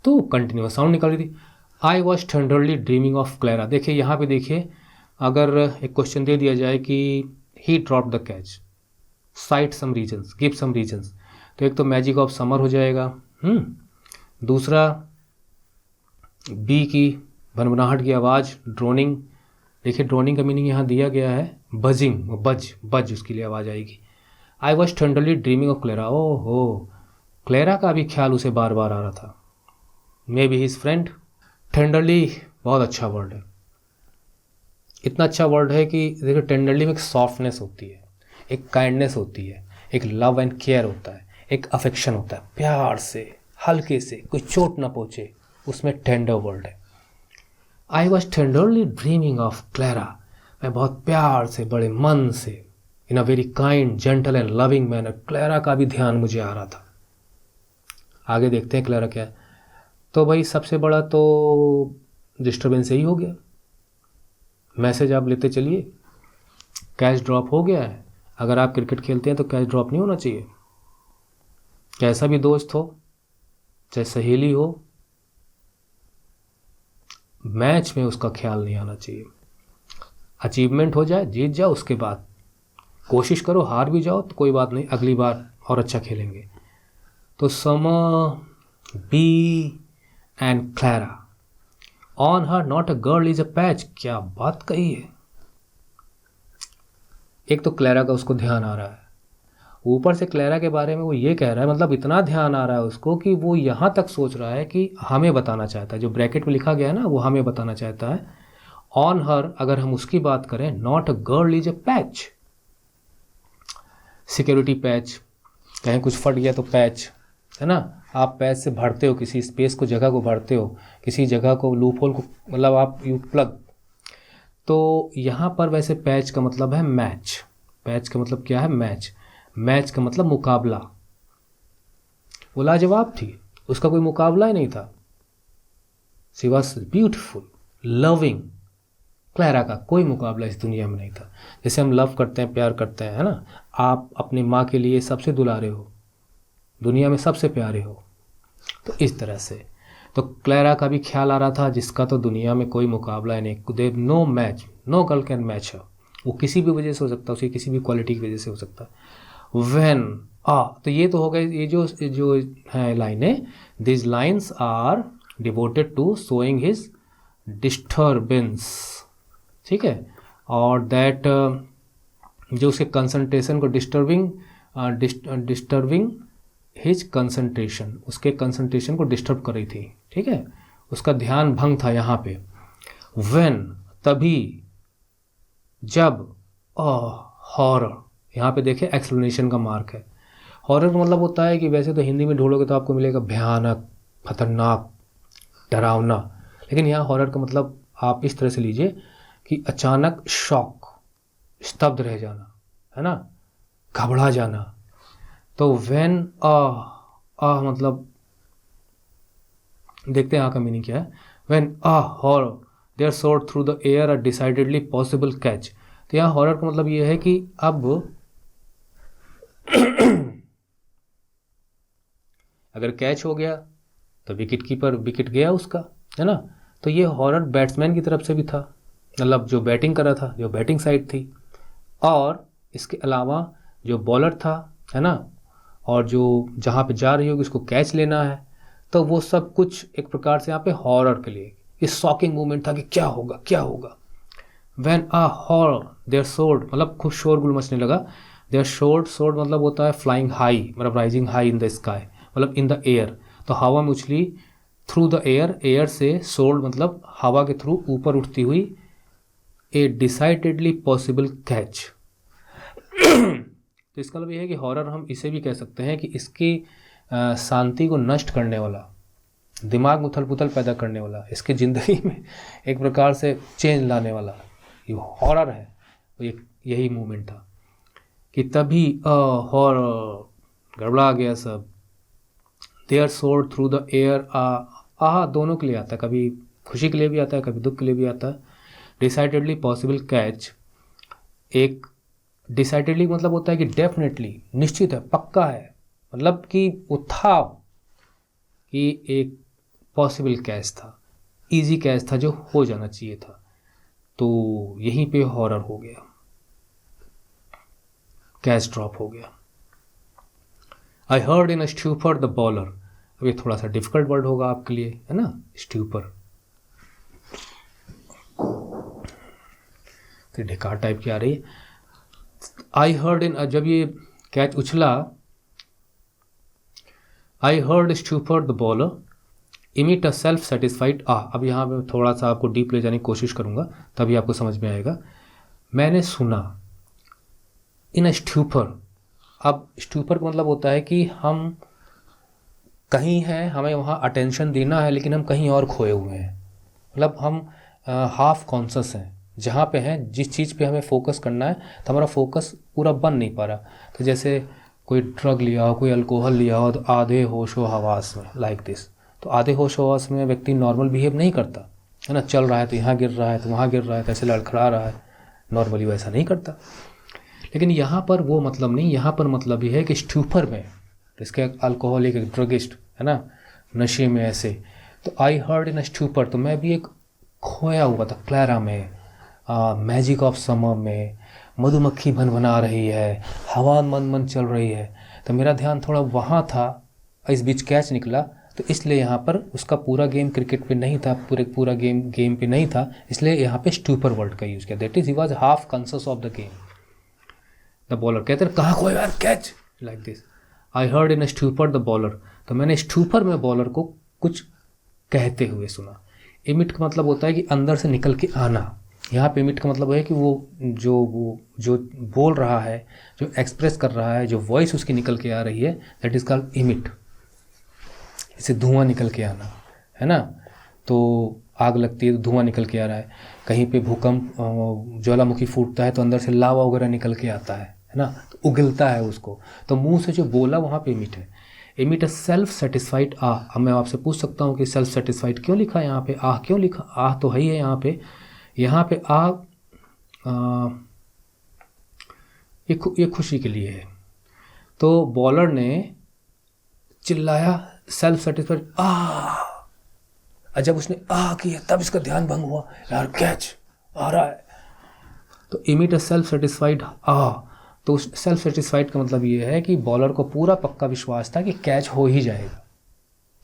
तो कंटिन्यूस साउंड निकाल रही थी। आई was tenderly dreaming of Clara. देखिए यहाँ पे देखिए, अगर एक क्वेश्चन दे दिया जाए कि he drop the catch, cite some reasons, give some reasons, तो एक तो मैजिक ऑफ समर हो जाएगा, दूसरा बी की भनभनाहट की आवाज़, ड्रोनिंग। देखिए ड्रोनिंग का मीनिंग यहाँ दिया गया है बजिंग, बज बज उसके लिए आवाज़ आएगी। I was tenderly dreaming of Clara, ओ हो, क्लेरा का भी ख्याल उसे बार बार आ रहा था। May be his friend. Tenderly बहुत अच्छा वर्ड है, इतना अच्छा वर्ड है कि देखिए टेंडरली में एक सॉफ्टनेस होती है, एक काइंडनेस होती है, एक लव एंड केयर होता है, एक अफेक्शन होता है, प्यार से, हल्के से, कोई चोट ना पहुँचे, उसमें टेंडर वर्ड है। I was tenderly dreaming of Clara, मैं बहुत प्यार से, बड़े मन से, in a very kind gentle and loving manner, Clara का भी ध्यान मुझे आ रहा था। आगे देखते हैं क्लेरा क्या है। तो भाई सबसे बड़ा तो डिस्टर्बेंस यही हो गया। मैसेज आप लेते चलिए, कैच ड्रॉप हो गया है। अगर आप क्रिकेट खेलते हैं तो कैच ड्रॉप नहीं होना चाहिए। कैसा भी दोस्त हो, चाहे सहेली हो, मैच में उसका ख्याल नहीं आना चाहिए। अचीवमेंट हो जाए, जीत जाओ, उसके बाद कोशिश करो, हार भी जाओ तो कोई बात नहीं, अगली बार और अच्छा खेलेंगे। तो summer, bee and Clara, on her not a girl is a patch, क्या बात कही है। एक तो क्लैरा का उसको ध्यान आ रहा है, ऊपर से क्लैरा के बारे में वो ये कह रहा है, मतलब इतना ध्यान आ रहा है उसको कि वो यहाँ तक सोच रहा है कि हमें बताना चाहता है, जो ब्रैकेट में लिखा गया है ना, वो हमें बताना चाहता है। ऑन हर, अगर हम उसकी बात करें, not a girl is a patch, security patch, कहीं कुछ फट गया तो पैच, है ना। आप पैच से भरते हो, किसी स्पेस को, जगह को भरते हो, किसी जगह को, लूप होल को, मतलब आप यू प्लग। तो यहाँ पर वैसे पैच का मतलब है मैच। पैच का मतलब क्या है, मैच। मैच का मतलब मुकाबला। वो लाजवाब थी, उसका कोई मुकाबला ही नहीं था। She was beautiful, loving. Clara का कोई मुकाबला इस दुनिया में नहीं था। जैसे हम लव करते हैं, प्यार करते हैं, है ना। आप अपनी माँ के लिए सबसे दुलारे हो, दुनिया में सबसे प्यारे हो, तो इस तरह से। तो क्लैरा का भी ख्याल आ रहा था, जिसका तो दुनिया में कोई मुकाबला है नहीं, there no match, no girl can match her. वो किसी भी वजह से हो सकता है, उसकी किसी भी क्वालिटी की वजह से हो सकता है। व्हेन तो ये तो हो गए, ये जो है लाइनें, this lines are devoted to showing his disturbance, ठीक है, और दैट जो उसके कंसंट्रेशन को डिस्टर्बिंग हिज कंसंट्रेशन, उसके कंसंट्रेशन को डिस्टर्ब कर रही थी, ठीक है, उसका ध्यान भंग था यहाँ पे। व्हेन, तभी, जब, हॉरर, यहाँ पे देखिए एक्सप्लेनेशन का मार्क है। हॉरर का मतलब होता है कि वैसे तो हिंदी में ढूंढोगे तो आपको मिलेगा भयानक, खतरनाक, डरावना, लेकिन यहाँ हॉरर का मतलब आप इस तरह से लीजिए कि अचानक शॉक, स्तब्ध रह जाना, है ना, घबरा जाना। तो व्हेन मतलब देखते हैं यहाँ का मीनिंग क्या है। When horror there soared through the air a decidedly possible catch. तो यहाँ हॉरर का मतलब ये है कि अब अगर कैच हो गया तो विकेट कीपर, विकेट गया उसका, है ना। तो ये हॉरर बैट्समैन की तरफ से भी था, मतलब जो बैटिंग कर रहा था, जो बैटिंग साइड थी, और इसके अलावा जो बॉलर था, है ना, और जो जहाँ पे जा रही होगी उसको कैच लेना है, तो वो सब कुछ एक प्रकार से यहाँ पे हॉरर के लिए ये शॉकिंग मोमेंट था कि क्या होगा क्या होगा। व्हेन हॉरर देयर सोर्ड, मतलब खूब शोरगुल मचने लगा। देयर सोर्ड मतलब होता है फ्लाइंग हाई, मतलब rising high in the sky, मतलब इन द एयर, तो हवा में उछली। थ्रू द एयर, एयर से सोर्ड मतलब हवा के थ्रू ऊपर उठती हुई। ए डिसाइडेडली पॉसिबल कैच। तो इसका मतलब ये है कि हॉरर हम इसे भी कह सकते हैं कि इसकी शांति को नष्ट करने वाला, दिमाग में उथल पुथल पैदा करने वाला, इसकी ज़िंदगी में एक प्रकार से चेंज लाने वाला ये हॉरर है। तो यही मूवमेंट था कि तभी हॉरर, गड़बड़ा गया सब। There soared through the air, दोनों के लिए आता है, कभी खुशी के लिए भी आता है, कभी दुख के लिए भी आता है। डिसाइडेडली पॉसिबल कैच, एक डिसाइडेडली मतलब होता है कि डेफिनेटली, निश्चित है, पक्का है, मतलब कि वो था कि एक पॉसिबल कैच था, इजी कैच था जो हो जाना चाहिए था। तो यहीं पे हॉरर हो गया, कैच ड्रॉप हो गया। I heard in stupor the bowler. अब ये थोड़ा सा डिफिकल्ट वर्ड होगा आपके लिए, है ना, स्ट्यूपर, तो ढिकार टाइप की आ रही है। आई हर्ड इन, जब ये कैच उछला, I heard stupor the bowler emit a self satisfied अब यहाँ पे थोड़ा सा आपको डीप ले जाने की कोशिश करूँगा, तभी आपको समझ में आएगा। मैंने सुना, इन अ स्ट्यूपर, अब स्ट्यूपर का मतलब होता है कि हम कहीं हैं, हमें वहाँ अटेंशन देना है, लेकिन हम कहीं और खोए हुए हैं, मतलब हम हाफ कॉन्शस हैं, जहाँ पे हैं, जिस चीज़ पे हमें फोकस करना है, तो हमारा फोकस पूरा बन नहीं पा रहा। तो जैसे कोई ड्रग लिया हो, कोई अल्कोहल लिया हो, तो आधे होश व हवास में, लाइक दिस। तो आधे होश हवास में व्यक्ति नॉर्मल बिहेव नहीं करता, है ना, चल रहा है तो यहाँ गिर रहा है, तो वहाँ गिर रहा है, तो ऐसे लड़खड़ा रहा है, नॉर्मली वैसा नहीं करता। लेकिन यहाँ पर वो मतलब नहीं, यहाँ पर मतलब ये है कि स्ट्यूपर में, इसके अल्कोहलिक, एक ड्रगिस्ट, है ना, नशे में ऐसे। तो आई हर्ड इन स्ट्यूपर, तो मैं भी एक खोया हुआ था क्लैरा में, मैजिक ऑफ समर में, मधुमक्खी भनभना रही है, हवा मन मन चल रही है, तो मेरा ध्यान थोड़ा वहाँ था। इस बीच कैच निकला, तो इसलिए यहाँ पर उसका पूरा गेम क्रिकेट पे नहीं था, पूरा गेम पे नहीं था, इसलिए यहाँ पे स्ट्यूपर वर्ड का यूज़ किया। That is he was half conscious of the game. The bowler कहते हैं कहाँ खोया यार catch, like this. I heard in stupor the bowler, तो मैंने स्ट्यूपर में बॉलर को कुछ कहते हुए सुना। इमिट का मतलब होता है कि अंदर से निकल के आना। यहाँ पे इमिट का मतलब है कि वो जो बोल रहा है, जो एक्सप्रेस कर रहा है, जो वॉइस उसकी निकल के आ रही है, दैट इज़ कॉल्ड इमिट। इसे धुआं निकल के आना, है ना, तो आग लगती है तो धुआं निकल के आ रहा है, कहीं पे भूकंप, ज्वालामुखी फूटता है तो अंदर से लावा वगैरह निकल के आता है ना, तो उगलता है उसको, तो मुंह से जो बोला वहाँ पे इमिट है। इमिट अ सेल्फ सेटिस्फाइड अब मैं आपसे पूछ सकता हूँ कि सेल्फ सेटिस्फाइड क्यों लिखा है यहाँ पे, क्यों लिखा, तो है ही है यहाँ पे ये खुशी के लिए है। तो बॉलर ने चिल्लाया सेल्फ सेटिस्फाइड जब उसने किया तब इसका ध्यान भंग हुआ, यार कैच आ रहा है। तो इमिट अ सेल्फ सेटिस्फाइड तो सेल्फ सेटिस्फाइड का मतलब ये है कि बॉलर को पूरा पक्का विश्वास था कि कैच हो ही जाएगा,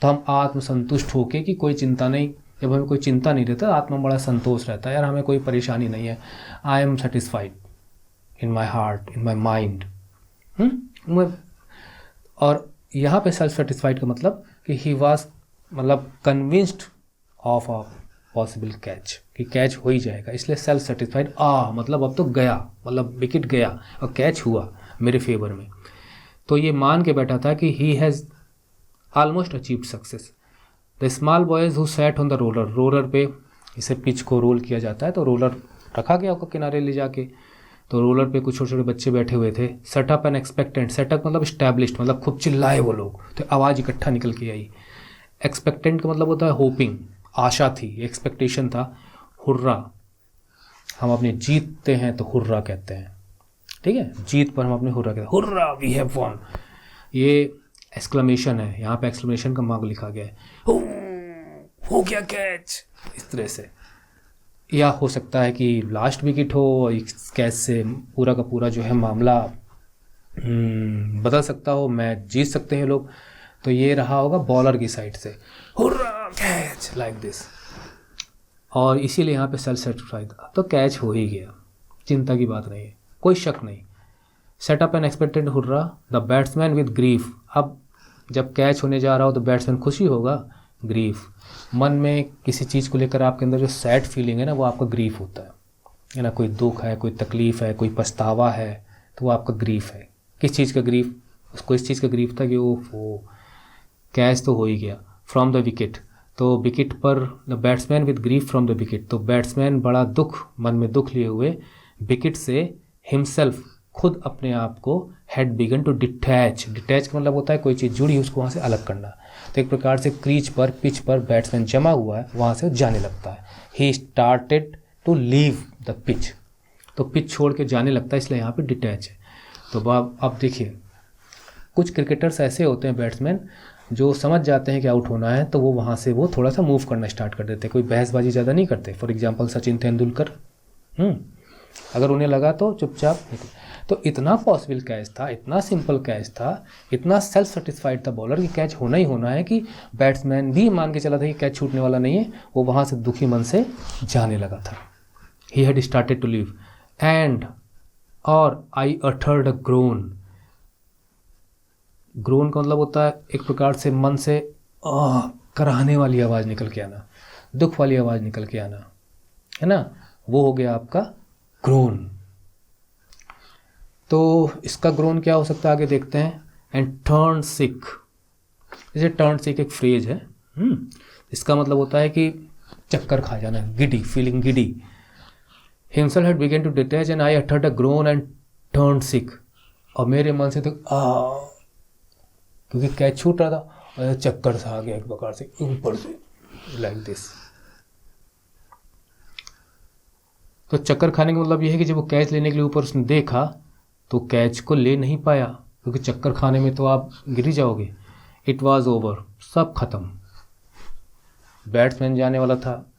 तो हम आत्मसंतुष्ट होके कि कोई चिंता नहीं, जब हमें कोई चिंता नहीं रहता, आत्मा बड़ा संतोष रहता है, यार हमें कोई परेशानी नहीं है, I am satisfied in my heart, in my mind. और यहाँ पे सेल्फ सेटिस्फाइड का मतलब कि ही वॉज मतलब convinced of a possible catch, कि कैच हो ही जाएगा, इसलिए सेल्फ सेटिस्फाइड। मतलब अब तो गया, मतलब विकेट गया और कैच हुआ मेरे फेवर में। तो ये मान के बैठा था कि he has almost achieved success. The small boys who sat on the roller, roller पे इसे पिच को रोल किया जाता है, तो रोलर रखा गया होगा किनारे ले जाके, तो रोलर पे कुछ छोटे छोटे बच्चे बैठे हुए थे। सेटअप एंड एक्सपेक्टेंट, सेटअप मतलब स्टैब्लिश्ड, मतलब खूब चिल्लाए वो लोग, तो आवाज़ इकट्ठा निकल के आई। एक्सपेक्टेंट का मतलब होता है होपिंग, आशा थी, एक्सपेक्टेशन था। हुर्रा, हम अपने जीतते हैं तो हुर्रा कहते हैं, ठीक है, जीत पर हम अपने हुर्रा कहते हैं, हुर्रा वी हैव वॉन। ये एक्सक्लेमेशन है, यहाँ पे एक्सक्लेमेशन का मार्क लिखा गया है, हो गया कैच, इस तरह से। या हो सकता है कि लास्ट विकेट हो, इस कैच से पूरा का पूरा जो है मामला बदल सकता हो, मैच जीत सकते हैं लोग। तो ये रहा होगा बॉलर की साइड से, हुर्रा कैच, लाइक दिस। और इसीलिए यहाँ पे सेल्फ सेटिस्फाइड, अब तो कैच हो ही गया, चिंता की बात नहीं है, कोई शक नहीं। Setup N expected hurrah, the batsman with grief, अब जब कैच होने जा रहा हो तो बैट्समैन खुशी होगा, ग्रीफ, मन में किसी चीज़ को लेकर आपके अंदर जो सैड फीलिंग है ना, वो आपका ग्रीफ होता है ना, कोई दुख है, कोई तकलीफ़ है, कोई पछतावा है, तो वो आपका ग्रीफ है। किस चीज़ का ग्रीफ? उसको इस चीज़ का ग्रीफ था कि वो कैच तो हो ही गया। फ्रॉम द विकेट, तो विकेट पर the batsman with grief from the wicket, तो बैट्समैन बड़ा दुख, मन में दुख लिए हुए विकेट से, हिमसेल्फ, खुद अपने आप को, had begun to detach, detach का मतलब होता है कोई चीज़ जुड़ी उसको वहाँ से अलग करना। तो एक प्रकार से क्रीज पर, पिच पर बैट्समैन जमा हुआ है, वहाँ से जाने लगता है। He started to leave the pitch, तो पिच छोड़ के जाने लगता है, इसलिए यहाँ पे डिटैच है। तो अब देखिए, कुछ क्रिकेटर्स ऐसे होते हैं बैट्समैन जो समझ जाते हैं कि आउट होना है, तो वो वहाँ से वो थोड़ा सा मूव करना स्टार्ट कर देते हैं, कोई बहसबाजी ज़्यादा नहीं करते। फॉर एग्जांपल सचिन तेंदुलकर, अगर उन्हें लगा तो चुपचाप निकल। तो इतना पॉसिबल कैच था, इतना सिंपल कैच था, इतना सेल्फ सेटिस्फाइड था बॉलर कि कैच होना ही होना है, कि बैट्समैन भी मान के चला था कि कैच छूटने वाला नहीं है, वो वहाँ से दुखी मन से जाने लगा था। He had started to leave and और I uttered a groan, groan का मतलब होता है एक प्रकार से मन से कराहने वाली आवाज़ निकल के आना, दुख वाली आवाज़ निकल के आना, है ना, वो हो गया आपका ग्रोन। तो इसका ग्रोन क्या हो सकता है आगे देखते हैं। एंड टर्न सिक, जैसे टर्न सिक एक फ्रेज है, इसका मतलब होता है कि चक्कर खा जाना, giddy, feeling giddy. Himself had begun to detach and I uttered a groan and turn sick, और मेरे मन से तो क्योंकि कैच छूट रहा था और चक्कर सा आ गया एक प्रकार से ऊपर से, लाइक दिस। तो चक्कर खाने का मतलब यह है कि जब वो कैच लेने के लिए ऊपर उसने देखा तो कैच को ले नहीं पाया, क्योंकि चक्कर खाने में तो आप गिर ही जाओगे। इट वॉज ओवर, सब खत्म, बैट्समैन जाने वाला था,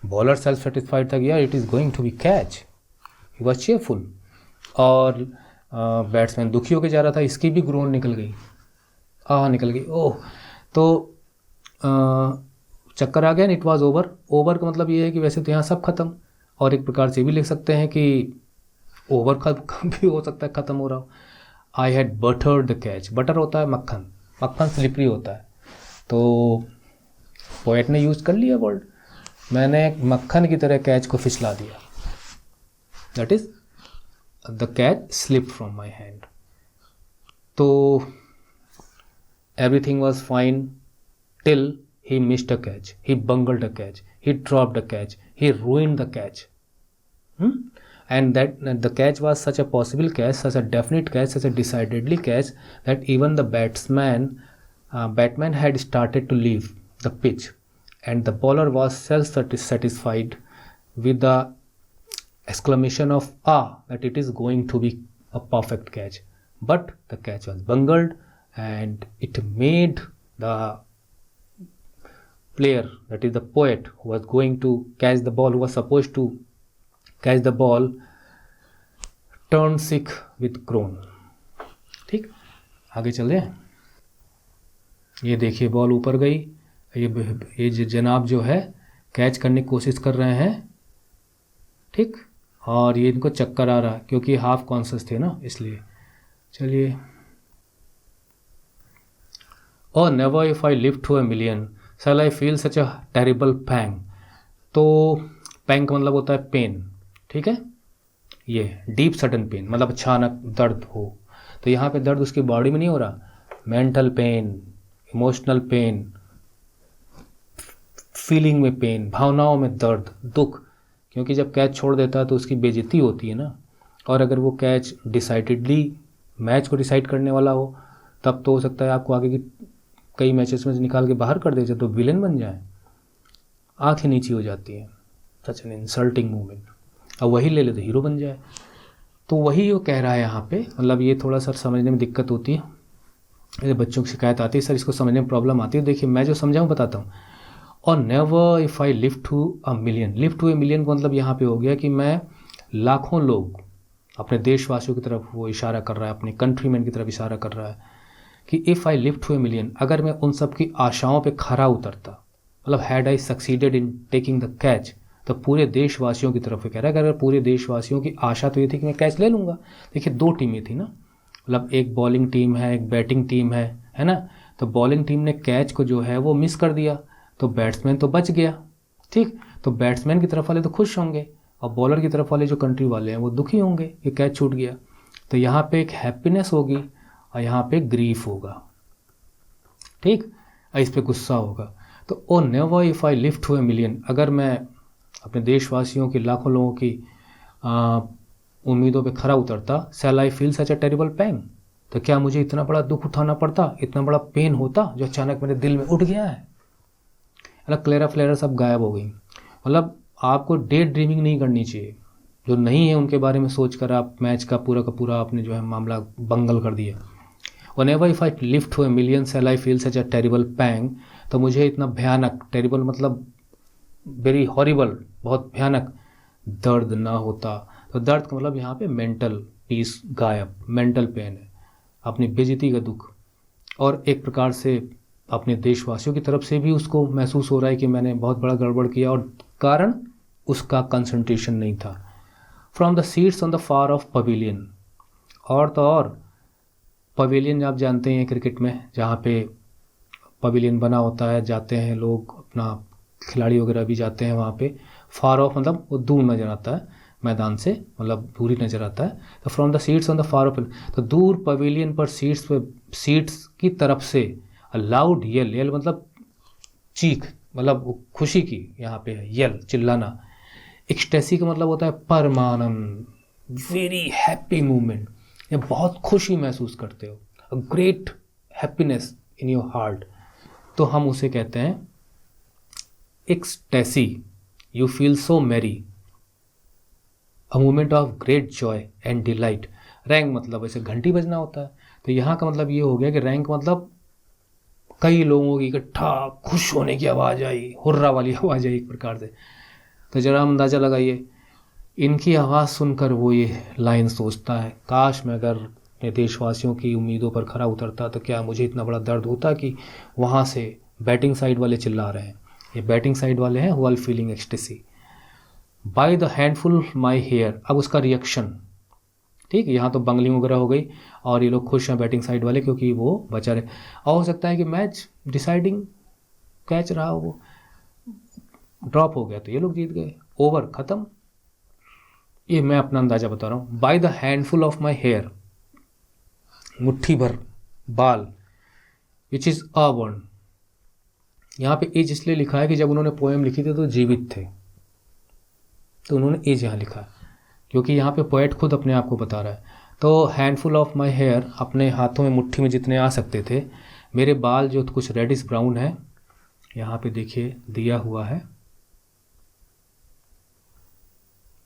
बॉलर सेल्फ सेटिस्फाइड था कि यार it is going to be catch, he was cheerful, और बैट्समैन दुखी होकर जा रहा था, इसकी भी ग्रोन निकल गई, निकल गई, ओह। तो चक्कर आ गया, इट वॉज ओवर। ओवर का मतलब ये है कि वैसे तो यहाँ सब खत्म, और एक प्रकार से भी लिख सकते हैं कि ओवर का भी हो सकता है ख़त्म हो रहा हो। I had buttered the catch, butter होता है मक्खन, मक्खन स्लिपरी होता है, तो पोएट ने यूज़ कर लिया वर्ड, मैंने मक्खन की तरह कैच को फिसला दिया, that is the catch slip from my hand. तो everything was fine till he missed a catch, he bungled a catch, he dropped a catch, he ruined the catch. And that the catch was such a possible catch, such a definite catch, such a decidedly catch that even the batsman had started to leave the pitch, and the bowler was self-satisfied with the exclamation of that it is going to be a perfect catch. But the catch was bungled, and it made the player, that is the poet who was going to catch the ball, who was supposed to catch the ball, turn sick with groan. ठीक, आगे चले। ये देखिए ball ऊपर गई, ये जनाब जो है कैच करने की कोशिश कर रहे हैं, ठीक, और ये इनको चक्कर आ रहा है क्योंकि हाफ कॉन्शियस थे ना, इसलिए। चलिए, और never if I live to 1 million shall I feel such a terrible pang. तो पैंग का मतलब होता है पेन, ठीक है, ये डीप सडन पेन मतलब अचानक दर्द हो। तो यहाँ पे दर्द उसकी बॉडी में नहीं हो रहा, mental pen, emotional pain, feeling में पेन, भावनाओं में दर्द, दुख, क्योंकि जब कैच छोड़ देता है तो उसकी बेइज्जती होती है ना। और अगर वो कैच डिसाइडेडली मैच को डिसाइड करने वाला हो तब तो हो सकता है आपको आगे की कई मैचेस में निकाल के बाहर कर दे, तो विलेन बन जाए, आंखें नीची हो जाती हैं, सच एन इंसल्टिंग मूवमेंट, और वही ले ले तो हीरो बन जाए। तो वही वो कह रहा है यहाँ पे, मतलब ये थोड़ा सा समझने में दिक्कत होती है, ये बच्चों की शिकायत आती है सर इसको समझने में प्रॉब्लम आती है। देखिए मैं जो समझाऊँ बताता हूँ। और never if I live to 1 million, live to 1 million का मतलब यहाँ पे हो गया कि मैं लाखों लोग, अपने देशवासियों की तरफ वो इशारा कर रहा है, अपने कंट्रीमैन की तरफ इशारा कर रहा है कि if I live to 1 million, अगर मैं उन सब की आशाओं पे खरा उतरता, मतलब had I succeeded in taking the catch, तो पूरे देशवासियों की तरफ कह रहा है कि अगर पूरे देशवासियों की आशा तो ये थी कि मैं कैच ले लूँगा। देखिए 2 टीमें थी ना, मतलब एक बॉलिंग टीम है, एक बैटिंग टीम है ना। तो बॉलिंग टीम ने कैच को जो है वो मिस कर दिया, तो बैट्समैन तो बच गया, ठीक। तो बैट्समैन की तरफ वाले तो खुश होंगे और बॉलर की तरफ वाले जो कंट्री वाले हैं वो दुखी होंगे कि कैच छूट गया। तो यहाँ पे एक हैप्पीनेस होगी और यहाँ पे ग्रीफ होगा, ठीक, और इस पे गुस्सा होगा। तो oh never if I live to 1 million, अगर मैं अपने देशवासियों की, लाखों लोगों की उम्मीदों पे खरा उतरता, शैल I feel such a terrible pang, तो क्या मुझे इतना बड़ा दुख उठाना पड़ता, इतना बड़ा पेन होता जो अचानक मेरे दिल में उठ गया है। मतलब क्लेरा फ्लेरा सब गायब हो गई। मतलब आपको डे ड्रीमिंग नहीं करनी चाहिए, जो नहीं है उनके बारे में सोचकर आप मैच का पूरा आपने जो है मामला बंगल कर दिया। Whenever if I live to 1 million shall I feel such a terrible pang, तो मुझे इतना भयानक, टेरिबल मतलब वेरी हॉरिबल, बहुत भयानक दर्द ना होता। तो दर्द का मतलब यहाँ पे मेंटल पीस गायब, मेंटल पेन है, अपनी बेइज्जती का दुख, और एक प्रकार से अपने देशवासियों की तरफ से भी उसको महसूस हो रहा है कि मैंने बहुत बड़ा गड़बड़ किया, और कारण उसका कंसंट्रेशन नहीं था। From the seats on the far of pavilion, और तो और पवेलियन आप जानते हैं क्रिकेट में, जहाँ पे पवेलियन बना होता है, जाते हैं लोग, अपना खिलाड़ी वगैरह भी जाते हैं वहाँ पे। फार ऑफ मतलब वो दूर नज़र आता है मैदान से, मतलब दूरी नज़र आता है। तो from the seats on the far of, तो दूर पवेलियन पर सीट्स की तरफ से लाउड यल, यल मतलब चीख, मतलब खुशी की यहाँ पे है यल, चिल्लाना। एक्सटेसी का मतलब होता है परमानंद, वेरी हैप्पी मूवमेंट, या बहुत खुशी महसूस करते हो, a great happiness in your heart, तो हम उसे कहते हैं ecstasy. You feel so merry, a moment of great joy and delight. Rang मतलब ऐसे घंटी बजना होता है, तो यहाँ का मतलब ये हो गया कि रैंक मतलब कई लोगों की इकट्ठा खुश होने की आवाज़ आई, हुर्रा वाली आवाज़ आई एक प्रकार से। तो जरा हम अंदाज़ा लगाइए, इनकी आवाज़ सुनकर वो ये लाइन सोचता है, काश मैं अगर अपने देशवासियों की उम्मीदों पर खरा उतरता तो क्या मुझे इतना बड़ा दर्द होता कि वहाँ से बैटिंग साइड वाले चिल्ला रहे हैं। ये बैटिंग साइड वाले हैं, हुआ feeling ecstasy. By the handful my hair, अब उसका रिएक्शन, ठीक, यहाँ तो बंगलिंग वगैरह हो गई और ये लोग खुश हैं बैटिंग साइड वाले क्योंकि वो बचा रहे। और हो सकता है कि मैच डिसाइडिंग कैच रहा हो, वो ड्रॉप हो गया तो ये लोग जीत गए, ओवर ख़त्म। ये मैं अपना अंदाज़ा बता रहा हूँ। By the handful of my hair, मुट्ठी भर बाल, विच इज़ अबॉर्न। यहाँ पे एज इसलिए लिखा है कि जब उन्होंने पोएम लिखी थी तो जीवित थे, तो उन्होंने एज यहाँ लिखा है क्योंकि यहाँ पे पोएट खुद अपने आप को बता रहा है। तो हैंडफुल ऑफ माई हेयर, अपने हाथों में मुट्ठी में जितने आ सकते थे, मेरे बाल जो कुछ रेडिश ब्राउन है, यहाँ पे देखिए दिया हुआ है,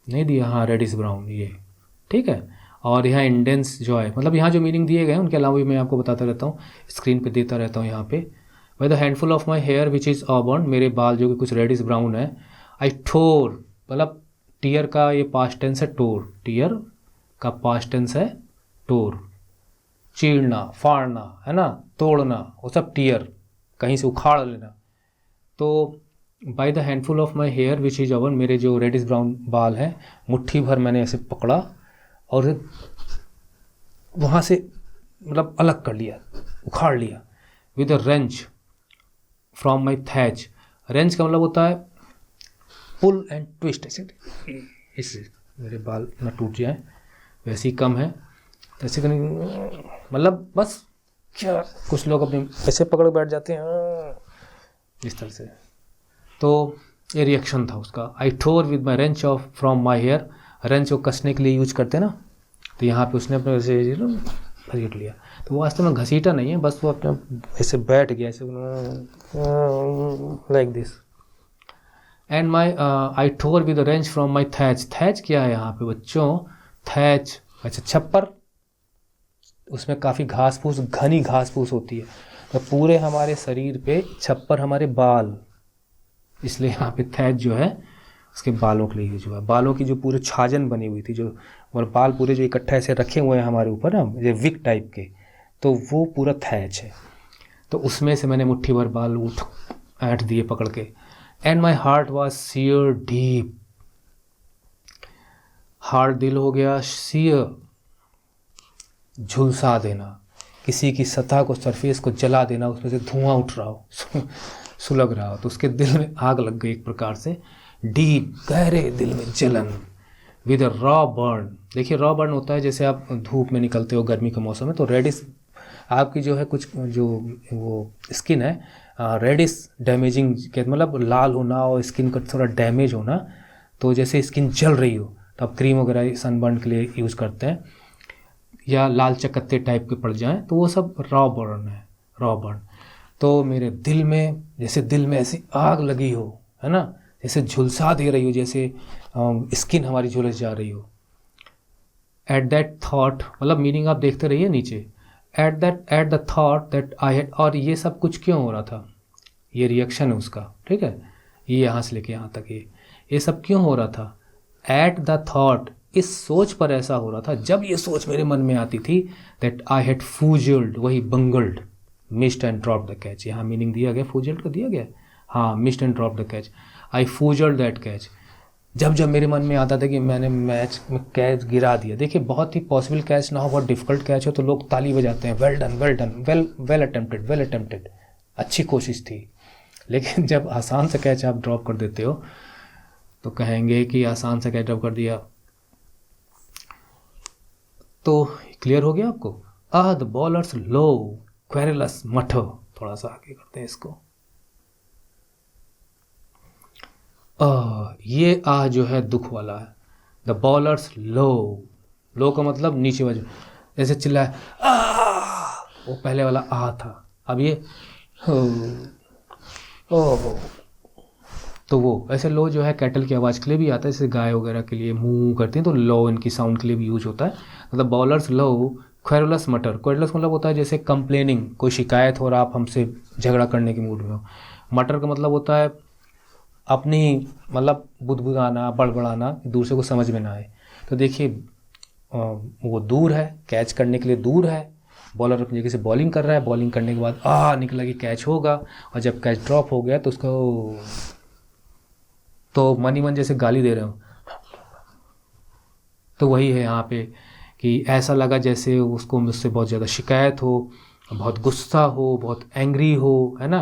नहीं दिया, हाँ रेडिश ब्राउन ये, ठीक है। और यहाँ इंडेंस जो है, मतलब यहाँ जो मीनिंग दिए गए हैं उनके अलावा भी मैं आपको बताता रहता हूँ, स्क्रीन पे देता रहता हूँ यहाँ पे। By the handful of my hair which is auburn, मेरे बाल जो कि कुछ रेडिश ब्राउन है। आई ठोर, मतलब टीयर का ये पास्ट टेंस है, टोर, टीयर का पास्ट टेंस है टोर, चीरना, फाड़ना है ना, तोड़ना, वो सब टीयर, कहीं से उखाड़ लेना। तो by the handful of my hair which is अवन, मेरे जो रेडिश ब्राउन बाल हैं मुट्ठी भर मैंने ऐसे पकड़ा और वहाँ से मतलब अलग कर लिया, उखाड़ लिया। With a wrench from my thatch, wrench का मतलब होता है पुल एंड ट्विस्ट, ऐसे इससे मेरे बाल ना टूट जाए, वैसे ही कम है ऐसे करने, मतलब बस क्या कुछ लोग अपने ऐसे पकड़ बैठ जाते हैं इस तरह से। तो ये रिएक्शन था उसका। I tore with my wrench off from my hair, wrench को कसने के लिए यूज करते हैं ना, तो यहाँ पे उसने अपने ऐसे घसीट लिया। तो वो वास्तव में घसीटा नहीं है, बस वो अपने ऐसे बैठ गया ऐसे like this. And my I tore with wrench from my thatch, thatch क्या है यहाँ पे बच्चों, थैच अच्छा छप्पर, उसमें काफ़ी घास फूस, घनी घास फूस होती है, तो पूरे हमारे शरीर पे छप्पर हमारे बाल, इसलिए यहाँ पे थैच जो है उसके बालों के लिए यूज हुआ। बालों की जो पूरे छाजन बनी हुई थी, जो और बाल पूरे जो इकट्ठा ऐसे रखे हुए हैं हमारे ऊपर ना, ये विक टाइप के, तो वो पूरा थैच है। तो उसमें से मैंने मुट्ठी भर बाल ऐंठ दिए पकड़ के। And my heart was sear deep, heart दिल हो गया, सीयर झुलसा देना, किसी की सतह को, सरफेस को जला देना, उसमें से धुआं उठ रहा हो सुलग रहा हो, तो उसके दिल में आग लग गई एक प्रकार से, डीप गहरे दिल में जलन। विद अ रॉ बर्न, देखिए रॉ बर्न होता है जैसे आप धूप में निकलते हो गर्मी के मौसम में, तो रेडिश आपकी जो है कुछ जो वो स्किन है रेडिश डैमेजिंग के मतलब लाल होना और स्किन का थोड़ा डैमेज होना, तो जैसे स्किन जल रही हो तो आप क्रीम वगैरह सनबर्न के लिए यूज़ करते हैं, या लाल चकत्ते टाइप के पड़ जाएं, तो वो सब रॉ बर्न है, रॉ बर्न। तो मेरे दिल में जैसे दिल में ऐसी आग लगी हो, है ना, जैसे झुलसा दे रही हो, जैसे स्किन हमारी झुलस जा रही हो। एट दैट थॉट, मतलब मीनिंग आप देखते रहिए नीचे, at the thought that I had, और ये सब कुछ क्यों हो रहा था, ये रिएक्शन है उसका, ठीक है, ये यहाँ से लेके यहाँ तक ये सब क्यों हो रहा था। एट द थॉट, इस सोच पर ऐसा हो रहा था, जब ये सोच मेरे मन में आती थी, दैट आई हैड फूजल्ड, वही bungled, missed and drop the catch, यहाँ मीनिंग दिया गया, फूजल्ड का दिया गया, हाँ, missed and drop the catch, I foozled that catch, जब जब मेरे मन में आता था कि मैंने मैच में कैच गिरा दिया। देखिए बहुत ही पॉसिबल कैच ना हो, बहुत डिफिकल्ट कैच हो तो लोग ताली बजाते हैं, well done well done, well attempted, well attempted, अच्छी कोशिश थी। लेकिन जब आसान सा कैच आप ड्रॉप कर देते हो तो कहेंगे कि आसान सा कैच ड्रॉप कर दिया। तो क्लियर हो गया आपको। द बॉलर्स लो क्वेरलस मठो, थोड़ा सा आगे करते हैं इसको। ये जो है दुख वाला है। द बॉलर्स लो का मतलब नीचे वजह, जैसे चिल्लाए वो पहले वाला था, अब ये तो वो ऐसे लो जो है कैटल की आवाज़ के लिए भी आता है, जैसे गाय वगैरह के लिए मूव करते हैं तो लो इनकी साउंड के लिए भी यूज होता है। मतलब बॉलर्स लो क्वेरुलस मटर, क्वेरुलस मतलब होता है जैसे कंप्लेनिंग, कोई शिकायत हो रहा, आप हमसे झगड़ा करने के मूड में हो। मटर का मतलब होता है अपनी मतलब बुदबुदाना, बड़बड़ाना, दूसरे को समझ में ना आए। तो देखिए वो दूर है, कैच करने के लिए दूर है, बॉलर अपनी जगह से बॉलिंग कर रहा है, बॉलिंग करने के बाद निकला कि कैच होगा, और जब कैच ड्रॉप हो गया तो उसको तो मन ही मन जैसे गाली दे रहे हो। तो वही है यहाँ पे कि ऐसा लगा जैसे उसको मुझसे बहुत ज़्यादा शिकायत हो, बहुत गुस्सा हो, बहुत एंग्री हो, है ना,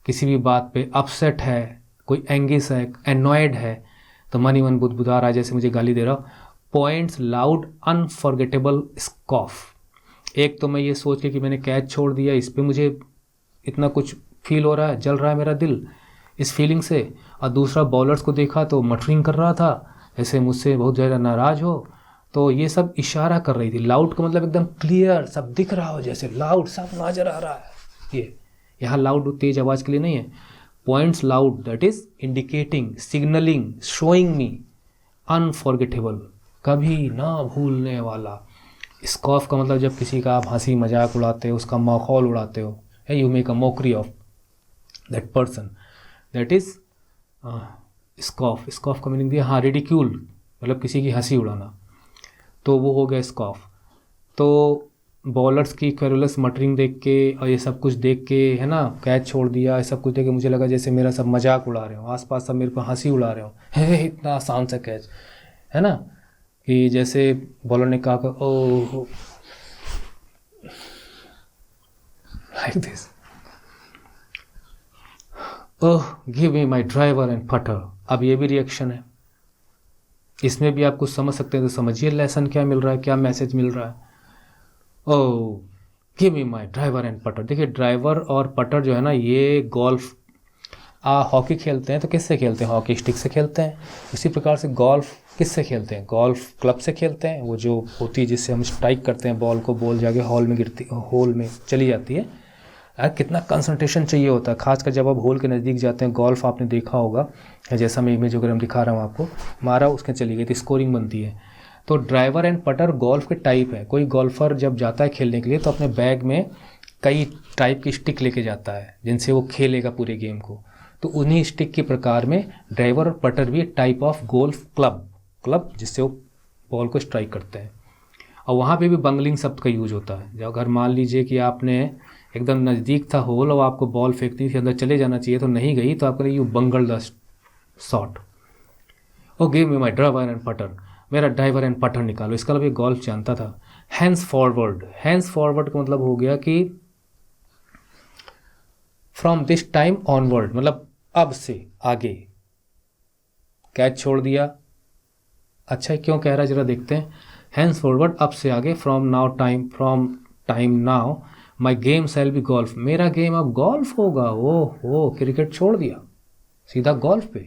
किसी भी बात पे अपसेट है, कोई एंगिस है, एनॉयड है, तो मन ही मन बुदबुदा रहा है जैसे मुझे गाली दे रहा हो। पॉइंट्स लाउड अनफॉरगेटेबल स्कॉफ, एक तो मैं ये सोच के कि मैंने कैच छोड़ दिया, इस पर मुझे इतना कुछ फील हो रहा है, जल रहा है मेरा दिल इस फीलिंग से, और दूसरा बॉलर्स को देखा तो मटरिंग कर रहा था ऐसे मुझसे बहुत ज़्यादा नाराज़ हो। तो ये सब इशारा कर रही थी। लाउड का मतलब एकदम क्लियर, सब दिख रहा हो, जैसे लाउड सब नजर आ रहा है। ये यहाँ लाउड तेज आवाज़ के लिए नहीं है। Points loud that is indicating, signalling, showing me unforgettable, कभी ना भूलने वाला। स्कॉफ का मतलब जब किसी का आप हंसी मजाक उड़ाते हो, उसका माहौल उड़ाते हो, you make a mockery of that person, that is scoff. Scoff का मीनिंग दिया, हाँ, रिडिक्यूल मतलब किसी की हंसी उड़ाना, तो वो हो गया स्कॉफ। तो बॉलर्स की क्यूरलेस मटरिंग देख के और ये सब कुछ देख के, है ना, कैच छोड़ दिया, ये सब कुछ देख के मुझे लगा जैसे मेरा सब मजाक उड़ा रहे हो, आसपास सब मेरे को हंसी उड़ा रहे हो, है इतना आसान सा कैच, है ना, कि जैसे बॉलर ने कहा oh like this, oh give me my driver and putter. अब ये भी रिएक्शन है, इसमें भी आप कुछ समझ सकते हैं, तो समझिए लेसन क्या मिल रहा है, क्या मैसेज मिल रहा है। Oh give me my driver and putter. देखिए ड्राइवर और पटर जो है ना, ये गोल्फ हॉकी खेलते हैं तो किससे खेलते हैं, हॉकी स्टिक से खेलते हैं। इसी प्रकार से गोल्फ किससे खेलते हैं, गोल्फ क्लब से खेलते हैं, वो जो होती है जिससे हम स्ट्राइक करते हैं बॉल को, बॉल जाके होल में गिरती, होल में चली जाती है। यार कितना कंसंट्रेशन चाहिए होता है, खासकर जब आप होल के नज़दीक जाते हैं। गोल्फ आपने देखा होगा, जैसा मैं इमेज वगैरह दिखा रहा हूँ आपको, मारा उसके चली गई तो स्कोरिंग बनती है। तो ड्राइवर एंड पटर गोल्फ के टाइप है। कोई गोल्फर जब जाता है खेलने के लिए तो अपने बैग में कई टाइप की स्टिक लेके जाता है जिनसे वो खेलेगा पूरे गेम को। तो उन्हीं स्टिक के प्रकार में ड्राइवर और पटर भी एक टाइप ऑफ गोल्फ क्लब जिससे वो बॉल को स्ट्राइक करते हैं। और वहाँ पे भी बंगलिंग शब्द का यूज होता है। जब अगर मान लीजिए कि आपने एकदम नज़दीक था होल और आपको बॉल फेंकनी थी, अंदर चले जाना चाहिए तो नहीं गई, तो आप करें you bungled the shot. O give me my driver and putter, मेरा ड्राइवर एंड पटर निकालो। इसका मतलब ये गोल्फ जानता था। हैंड्स फॉरवर्ड का मतलब हो गया कि फ्रॉम दिस टाइम ऑनवर्ड, मतलब अब से आगे। कैच छोड़ दिया, अच्छा क्यों कह रहा है जरा देखते हैं। हैंड्स फॉरवर्ड, अब से आगे, from time now my game shall be golf, मेरा गेम अब गोल्फ होगा। ओ क्रिकेट छोड़ दिया, सीधा गोल्फ पे।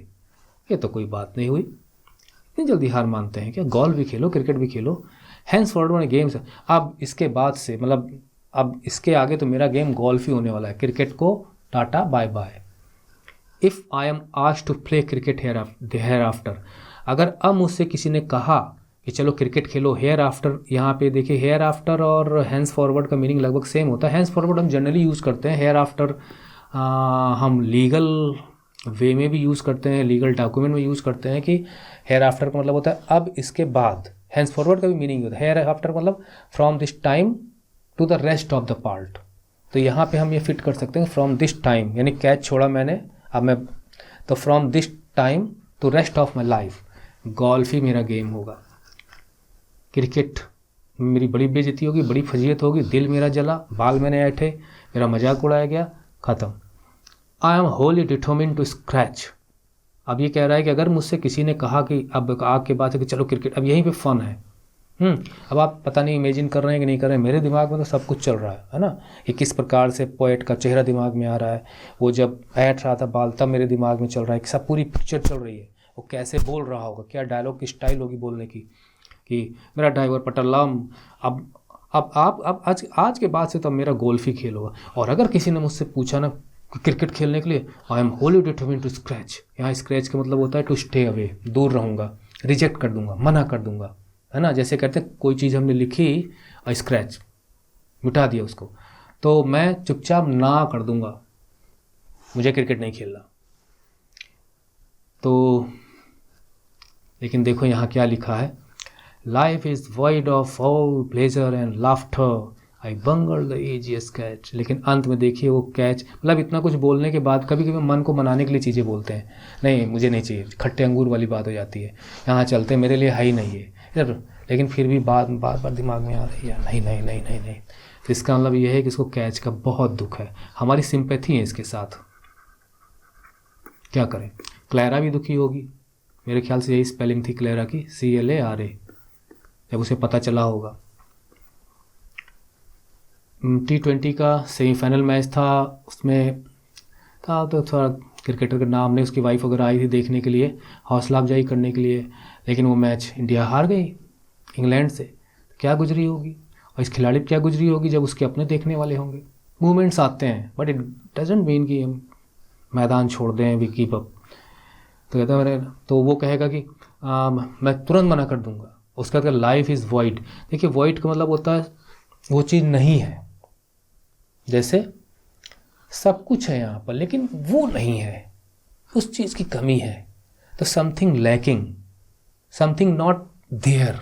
ये तो कोई बात नहीं हुई, इतनी जल्दी हार मानते हैं क्या, गोल्फ भी खेलो क्रिकेट भी खेलो। हैंड्स फॉरवर्ड माई गेम, अब इसके बाद से, मतलब अब इसके आगे तो मेरा गेम गोल्फ ही होने वाला है, क्रिकेट को tata bye bye. If I am asked to play cricket hereafter, अगर अब मुझसे किसी ने कहा कि चलो क्रिकेट खेलो, हेयर आफ्टर, यहाँ पे देखिए हेयर आफ्टर और हैंड्स फॉरवर्ड का मीनिंग लगभग सेम होता है। हैंड्स फॉरवर्ड हम जनरली यूज़ करते हैं, हेयर आफ्टर हम लीगल वे में भी यूज़ करते हैं, लीगल डॉक्यूमेंट में यूज़ करते हैं कि हेयर आफ्टर का मतलब होता है अब इसके बाद। हैंड्स फॉरवर्ड का भी मीनिंग होता है, हेयर आफ्टर मतलब from this time to the rest of the part. तो यहाँ पे हम ये फिट कर सकते हैं फ्रॉम दिस टाइम, यानी कैच छोड़ा मैंने अब मैं, तो from this time to rest of my life golf ही मेरा गेम होगा। क्रिकेट मेरी बड़ी बेइज्जती होगी, बड़ी फजीयत होगी, दिल मेरा जला, बाल मैंने ऐठे, मेरा मजाक उड़ाया गया, ख़त्म। I am wholly determined to scratch. अब ये कह रहा है कि अगर मुझसे किसी ने कहा कि अब आग के बाद है कि चलो क्रिकेट, अब यहीं पे फ़न है। अब आप पता नहीं इमेजिन कर रहे हैं कि नहीं कर रहे हैं, मेरे दिमाग में तो सब कुछ चल रहा है ना, कि किस प्रकार से पोएट का चेहरा दिमाग में आ रहा है, वो जब ऐठ रहा था बाल तब मेरे दिमाग में चल रहा है कि सब पूरी पिक्चर चल रही है, वो कैसे बोल रहा होगा, क्या डायलॉग की स्टाइल होगी बोलने की, कि मेरा ड्राइवर पटलम, अब आप आज के बाद से तो मेरा गोल्फ ही खेल होगा। और अगर किसी ने मुझसे पूछा ना क्रिकेट खेलने के लिए, I am wholly determined to scratch, यहाँ स्क्रैच का मतलब होता है टू स्टे अवे, दूर रहूँगा, रिजेक्ट कर दूंगा, मना कर दूंगा, है ना। जैसे कहते हैं कोई चीज़ हमने लिखी और स्क्रैच मिटा दिया उसको, तो मैं चुपचाप ना कर दूंगा, मुझे क्रिकेट नहीं खेलना। तो लेकिन देखो यहाँ क्या लिखा है, life is void of all pleasure and laughter, I bungled the easiest catch. लेकिन अंत में देखिए वो कैच, मतलब इतना कुछ बोलने के बाद कभी कभी मन को मनाने के लिए चीज़ें बोलते हैं, नहीं मुझे नहीं चाहिए, खट्टे अंगूर वाली बात हो जाती है, यहाँ चलते मेरे लिए है ही नहीं है इधर, लेकिन फिर भी बार बार दिमाग में आ रही है नहीं नहीं नहीं नहीं नहीं। तो इसका मतलब ये है कि इसको कैच का बहुत दुख है, हमारी सिंपैथी है इसके साथ, क्या करें। क्लैरा भी दुखी होगी, मेरे ख्याल से यही स्पेलिंग थी क्लैरा की, CLARA, जब उसे पता चला होगा। T20 का सेमीफाइनल मैच था, उसमें था तो थोड़ा क्रिकेटर का नाम नहीं, उसकी वाइफ वगैरह आई थी देखने के लिए, हौसला अफजाई करने के लिए, लेकिन वो मैच इंडिया हार गई इंग्लैंड से। क्या गुजरी होगी, और इस खिलाड़ी पर क्या गुजरी होगी जब उसके अपने देखने वाले होंगे। मूवमेंट्स आते हैं बट इट डजेंट मीन कि हम मैदान छोड़ दें, वी कीप अप। तो कहता है तो वो कहेगा कि मैं तुरंत मना कर दूंगा। उसका कहता है लाइफ इज़ void। देखिए void का मतलब होता है वो चीज़ नहीं है, जैसे सब कुछ है यहाँ पर लेकिन वो नहीं है, उस चीज़ की कमी है, तो something lacking, something not there,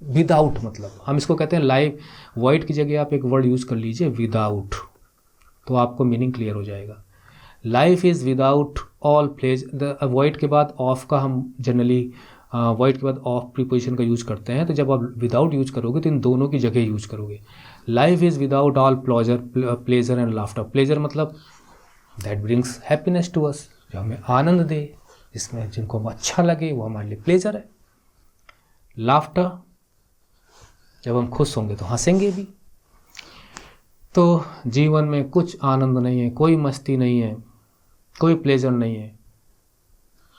without, मतलब हम इसको कहते हैं लाइफ। वॉइड की जगह आप एक वर्ड यूज़ कर लीजिए विदाउट, तो आपको मीनिंग क्लियर हो जाएगा। Life is without all pleasure. The void के बाद ऑफ का हम जनरली वॉइड के बाद ऑफ प्रीपोजिशन का यूज करते हैं, तो जब आप विदाउट यूज करोगे तो इन दोनों की जगह यूज करोगे। Life is without all pleasure and laughter. Pleasure मतलब that brings happiness to us, जो हमें आनंद दे, जिसमें जिनको हम अच्छा लगे, वो हमारे लिए प्लेजर है। लाफ्टर, जब हम खुश होंगे तो हंसेंगे भी। तो जीवन में कुछ आनंद नहीं है, कोई मस्ती नहीं है, कोई प्लेजर नहीं है,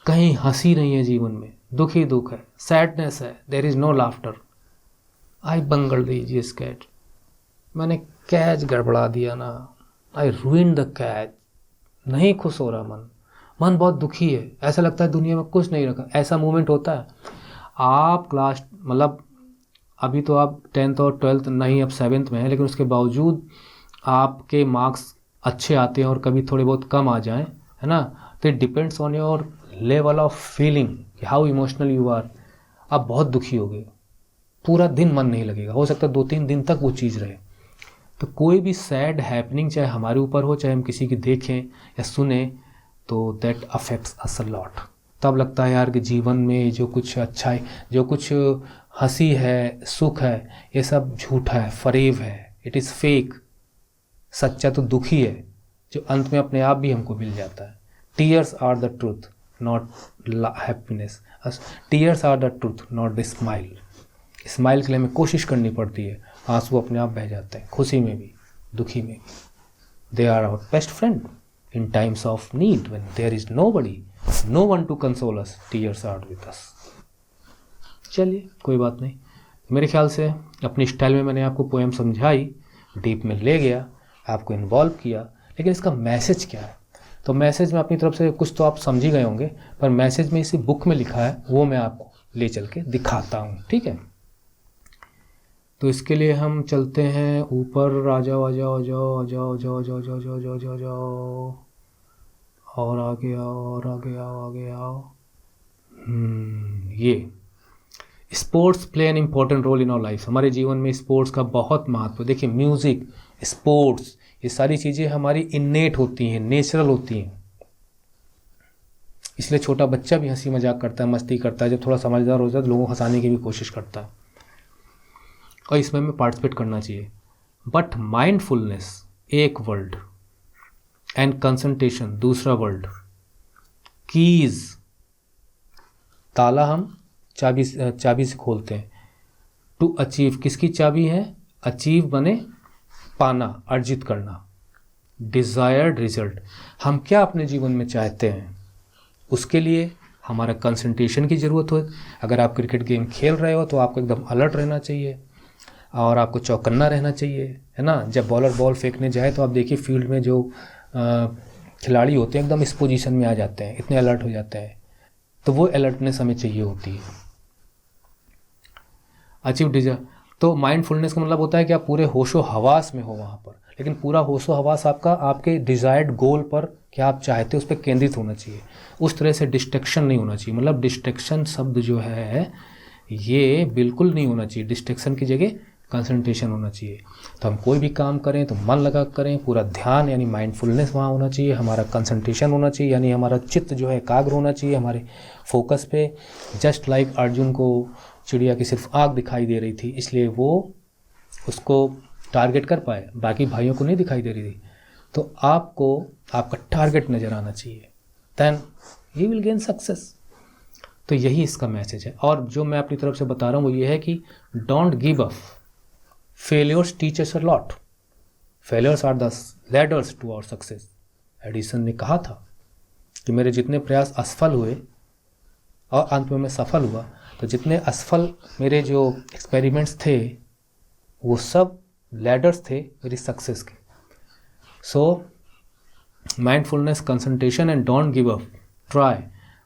कहीं हंसी नहीं है जीवन में, दुख ही दुख है, सैडनेस है, there is no laughter. I बंगल दीजिए कैच, मैंने कैच गड़बड़ा दिया ना, आई रूइंड द कैच। नहीं खुश हो रहा मन बहुत दुखी है, ऐसा लगता है दुनिया में कुछ नहीं रखा। ऐसा मोमेंट होता है। आप क्लास मतलब अभी तो आप 10th और 12th नहीं, अब 7th में हैं, लेकिन उसके बावजूद आपके मार्क्स अच्छे आते हैं और कभी थोड़े बहुत कम आ जाएं, है ना, तो it depends on your level of feeling, how emotional you are. आप बहुत दुखी हो गए, पूरा दिन मन नहीं लगेगा, हो सकता है 2-3 दिन तक वो चीज़ रहे। तो कोई भी सैड हैपनिंग चाहे हमारे ऊपर हो, चाहे हम किसी की देखें या सुने, तो that affects us a lot. तब लगता है यार कि जीवन में जो कुछ अच्छा है, जो कुछ हंसी है, सुख है, ये सब झूठा है, फरेब है, इट इज़ फेक। सच्चा तो दुख ही है, जो अंत में अपने आप भी हमको मिल जाता है। Tears are the truth not happiness. Tears are the truth not the smile. Smile के लिए हमें कोशिश करनी पड़ती है, आंसू अपने आप बह जाते हैं, खुशी में भी दुखी में भी। They are our best friend in times of need, when there is nobody, no one to console us, tears are with us. चलिए कोई बात नहीं, मेरे ख्याल से अपनी स्टाइल में मैंने आपको पोएम समझाई, डीप में ले गया, आपको इन्वॉल्व किया, लेकिन इसका मैसेज क्या है? तो मैसेज में अपनी तरफ से कुछ तो आप समझ ही गए होंगे, पर मैसेज में इसी बुक में लिखा है, वो मैं आपको ले चल के दिखाता हूँ, ठीक है। तो इसके लिए हम चलते हैं ऊपर, आ जाओ आ जाओ आ जाओ आ जाओ आ जाओ आ जाओ आ जाओ आ जाओ आ जाओ, और आगे आओ और आगे आओ आगे आओ। ये sports play an important role in our life. हमारे जीवन में स्पोर्ट्स का बहुत महत्व। देखिए म्यूज़िक, स्पोर्ट्स, ये सारी चीज़ें हमारी इन्नेट होती हैं, नेचुरल होती हैं। इसलिए छोटा बच्चा भी हंसी मजाक करता है, मस्ती करता है, जब थोड़ा समझदार हो जाता है तो लोगों को हंसाने की भी कोशिश करता है, और इसमें हमें पार्टिसिपेट करना चाहिए। बट माइंडफुलनेस एक वर्ड, एंड कंसंट्रेशन दूसरा वर्ड। कीज, ताला हम चाबी से खोलते हैं। टू अचीव, किसकी चाबी है? अचीव बने पाना, अर्जित करना। डिज़ायर्ड रिजल्ट, हम क्या अपने जीवन में चाहते हैं, उसके लिए हमारा कंसंट्रेशन की ज़रूरत हो। अगर आप क्रिकेट गेम खेल रहे हो तो आपको एकदम अलर्ट रहना चाहिए और आपको चौकन्ना रहना चाहिए, है ना। जब बॉलर बॉल फेंकने जाए तो आप देखिए फील्ड में जो खिलाड़ी होते हैं एकदम इस पोजीशन में आ जाते हैं, इतने अलर्ट हो जाते हैं। तो वो अलर्टनेस हमें चाहिए होती है। अचीव डिज़ायर, तो माइंडफुलनेस का मतलब होता है कि आप पूरे होशो हवास में हो वहाँ पर, लेकिन पूरा होशो हवास आपका आपके डिज़ायर्ड गोल पर, क्या आप चाहते हो उस पर केंद्रित होना चाहिए। उस तरह से डिस्ट्रैक्शन नहीं होना चाहिए। मतलब डिस्ट्रैक्शन शब्द जो है ये बिल्कुल नहीं होना चाहिए। डिस्ट्रैक्शन की जगह कंसंट्रेशन होना चाहिए। तो हम कोई भी काम करें तो मन लगा करें, पूरा ध्यान यानी माइंडफुलनेस वहाँ होना चाहिए, हमारा कंसंट्रेशन होना चाहिए, यानी हमारा चित्त जो है एकाग्र होना चाहिए हमारे फोकस पे। जस्ट लाइक अर्जुन को चिड़िया की सिर्फ आँख दिखाई दे रही थी, इसलिए वो उसको टारगेट कर पाए, बाकी भाइयों को नहीं दिखाई दे रही थी। तो आपको आपका टारगेट नज़र आना चाहिए, then you will gain success. तो यही इसका मैसेज है। और जो मैं अपनी तरफ से बता रहा हूँ वो ये है कि don't give up, failures teach us a lot, failures are the ladders to our success. Edison ने कहा था कि मेरे जितने प्रयास असफल हुए और अंत में मैं सफल हुआ, तो जितने असफल मेरे जो एक्सपेरिमेंट्स थे वो सब लैडर्स थे मेरी सक्सेस के। So mindfulness, concentration and don't give up, try.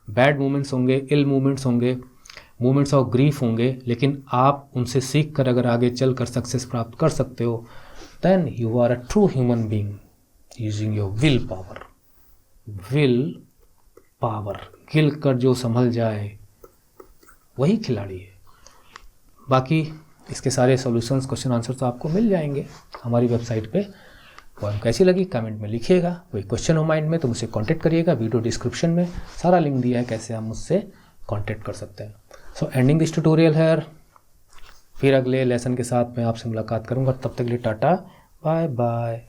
Bad moments होंगे, इल मोमेंट्स होंगे, मोमेंट्स ऑफ ग्रीफ होंगे, लेकिन आप उनसे सीख कर अगर आगे चल कर सक्सेस प्राप्त कर सकते हो, then you are a true human being using your will power. Will power, गिल कर जो संभल जाए वही खिलाड़ी है। बाकी इसके सारे सॉल्यूशंस, क्वेश्चन आंसर तो आपको मिल जाएंगे हमारी वेबसाइट पे। पोएम कैसी लगी कमेंट में लिखिएगा। कोई क्वेश्चन हो माइंड में तो मुझसे कांटेक्ट करिएगा। वीडियो डिस्क्रिप्शन में सारा लिंक दिया है कैसे आप मुझसे कांटेक्ट कर सकते हैं। सो एंडिंग दिस ट्यूटोरियल है। फिर अगले लेसन के साथ मैं आपसे मुलाकात करूँगा। तब तक के लिए टाटा बाय बाय।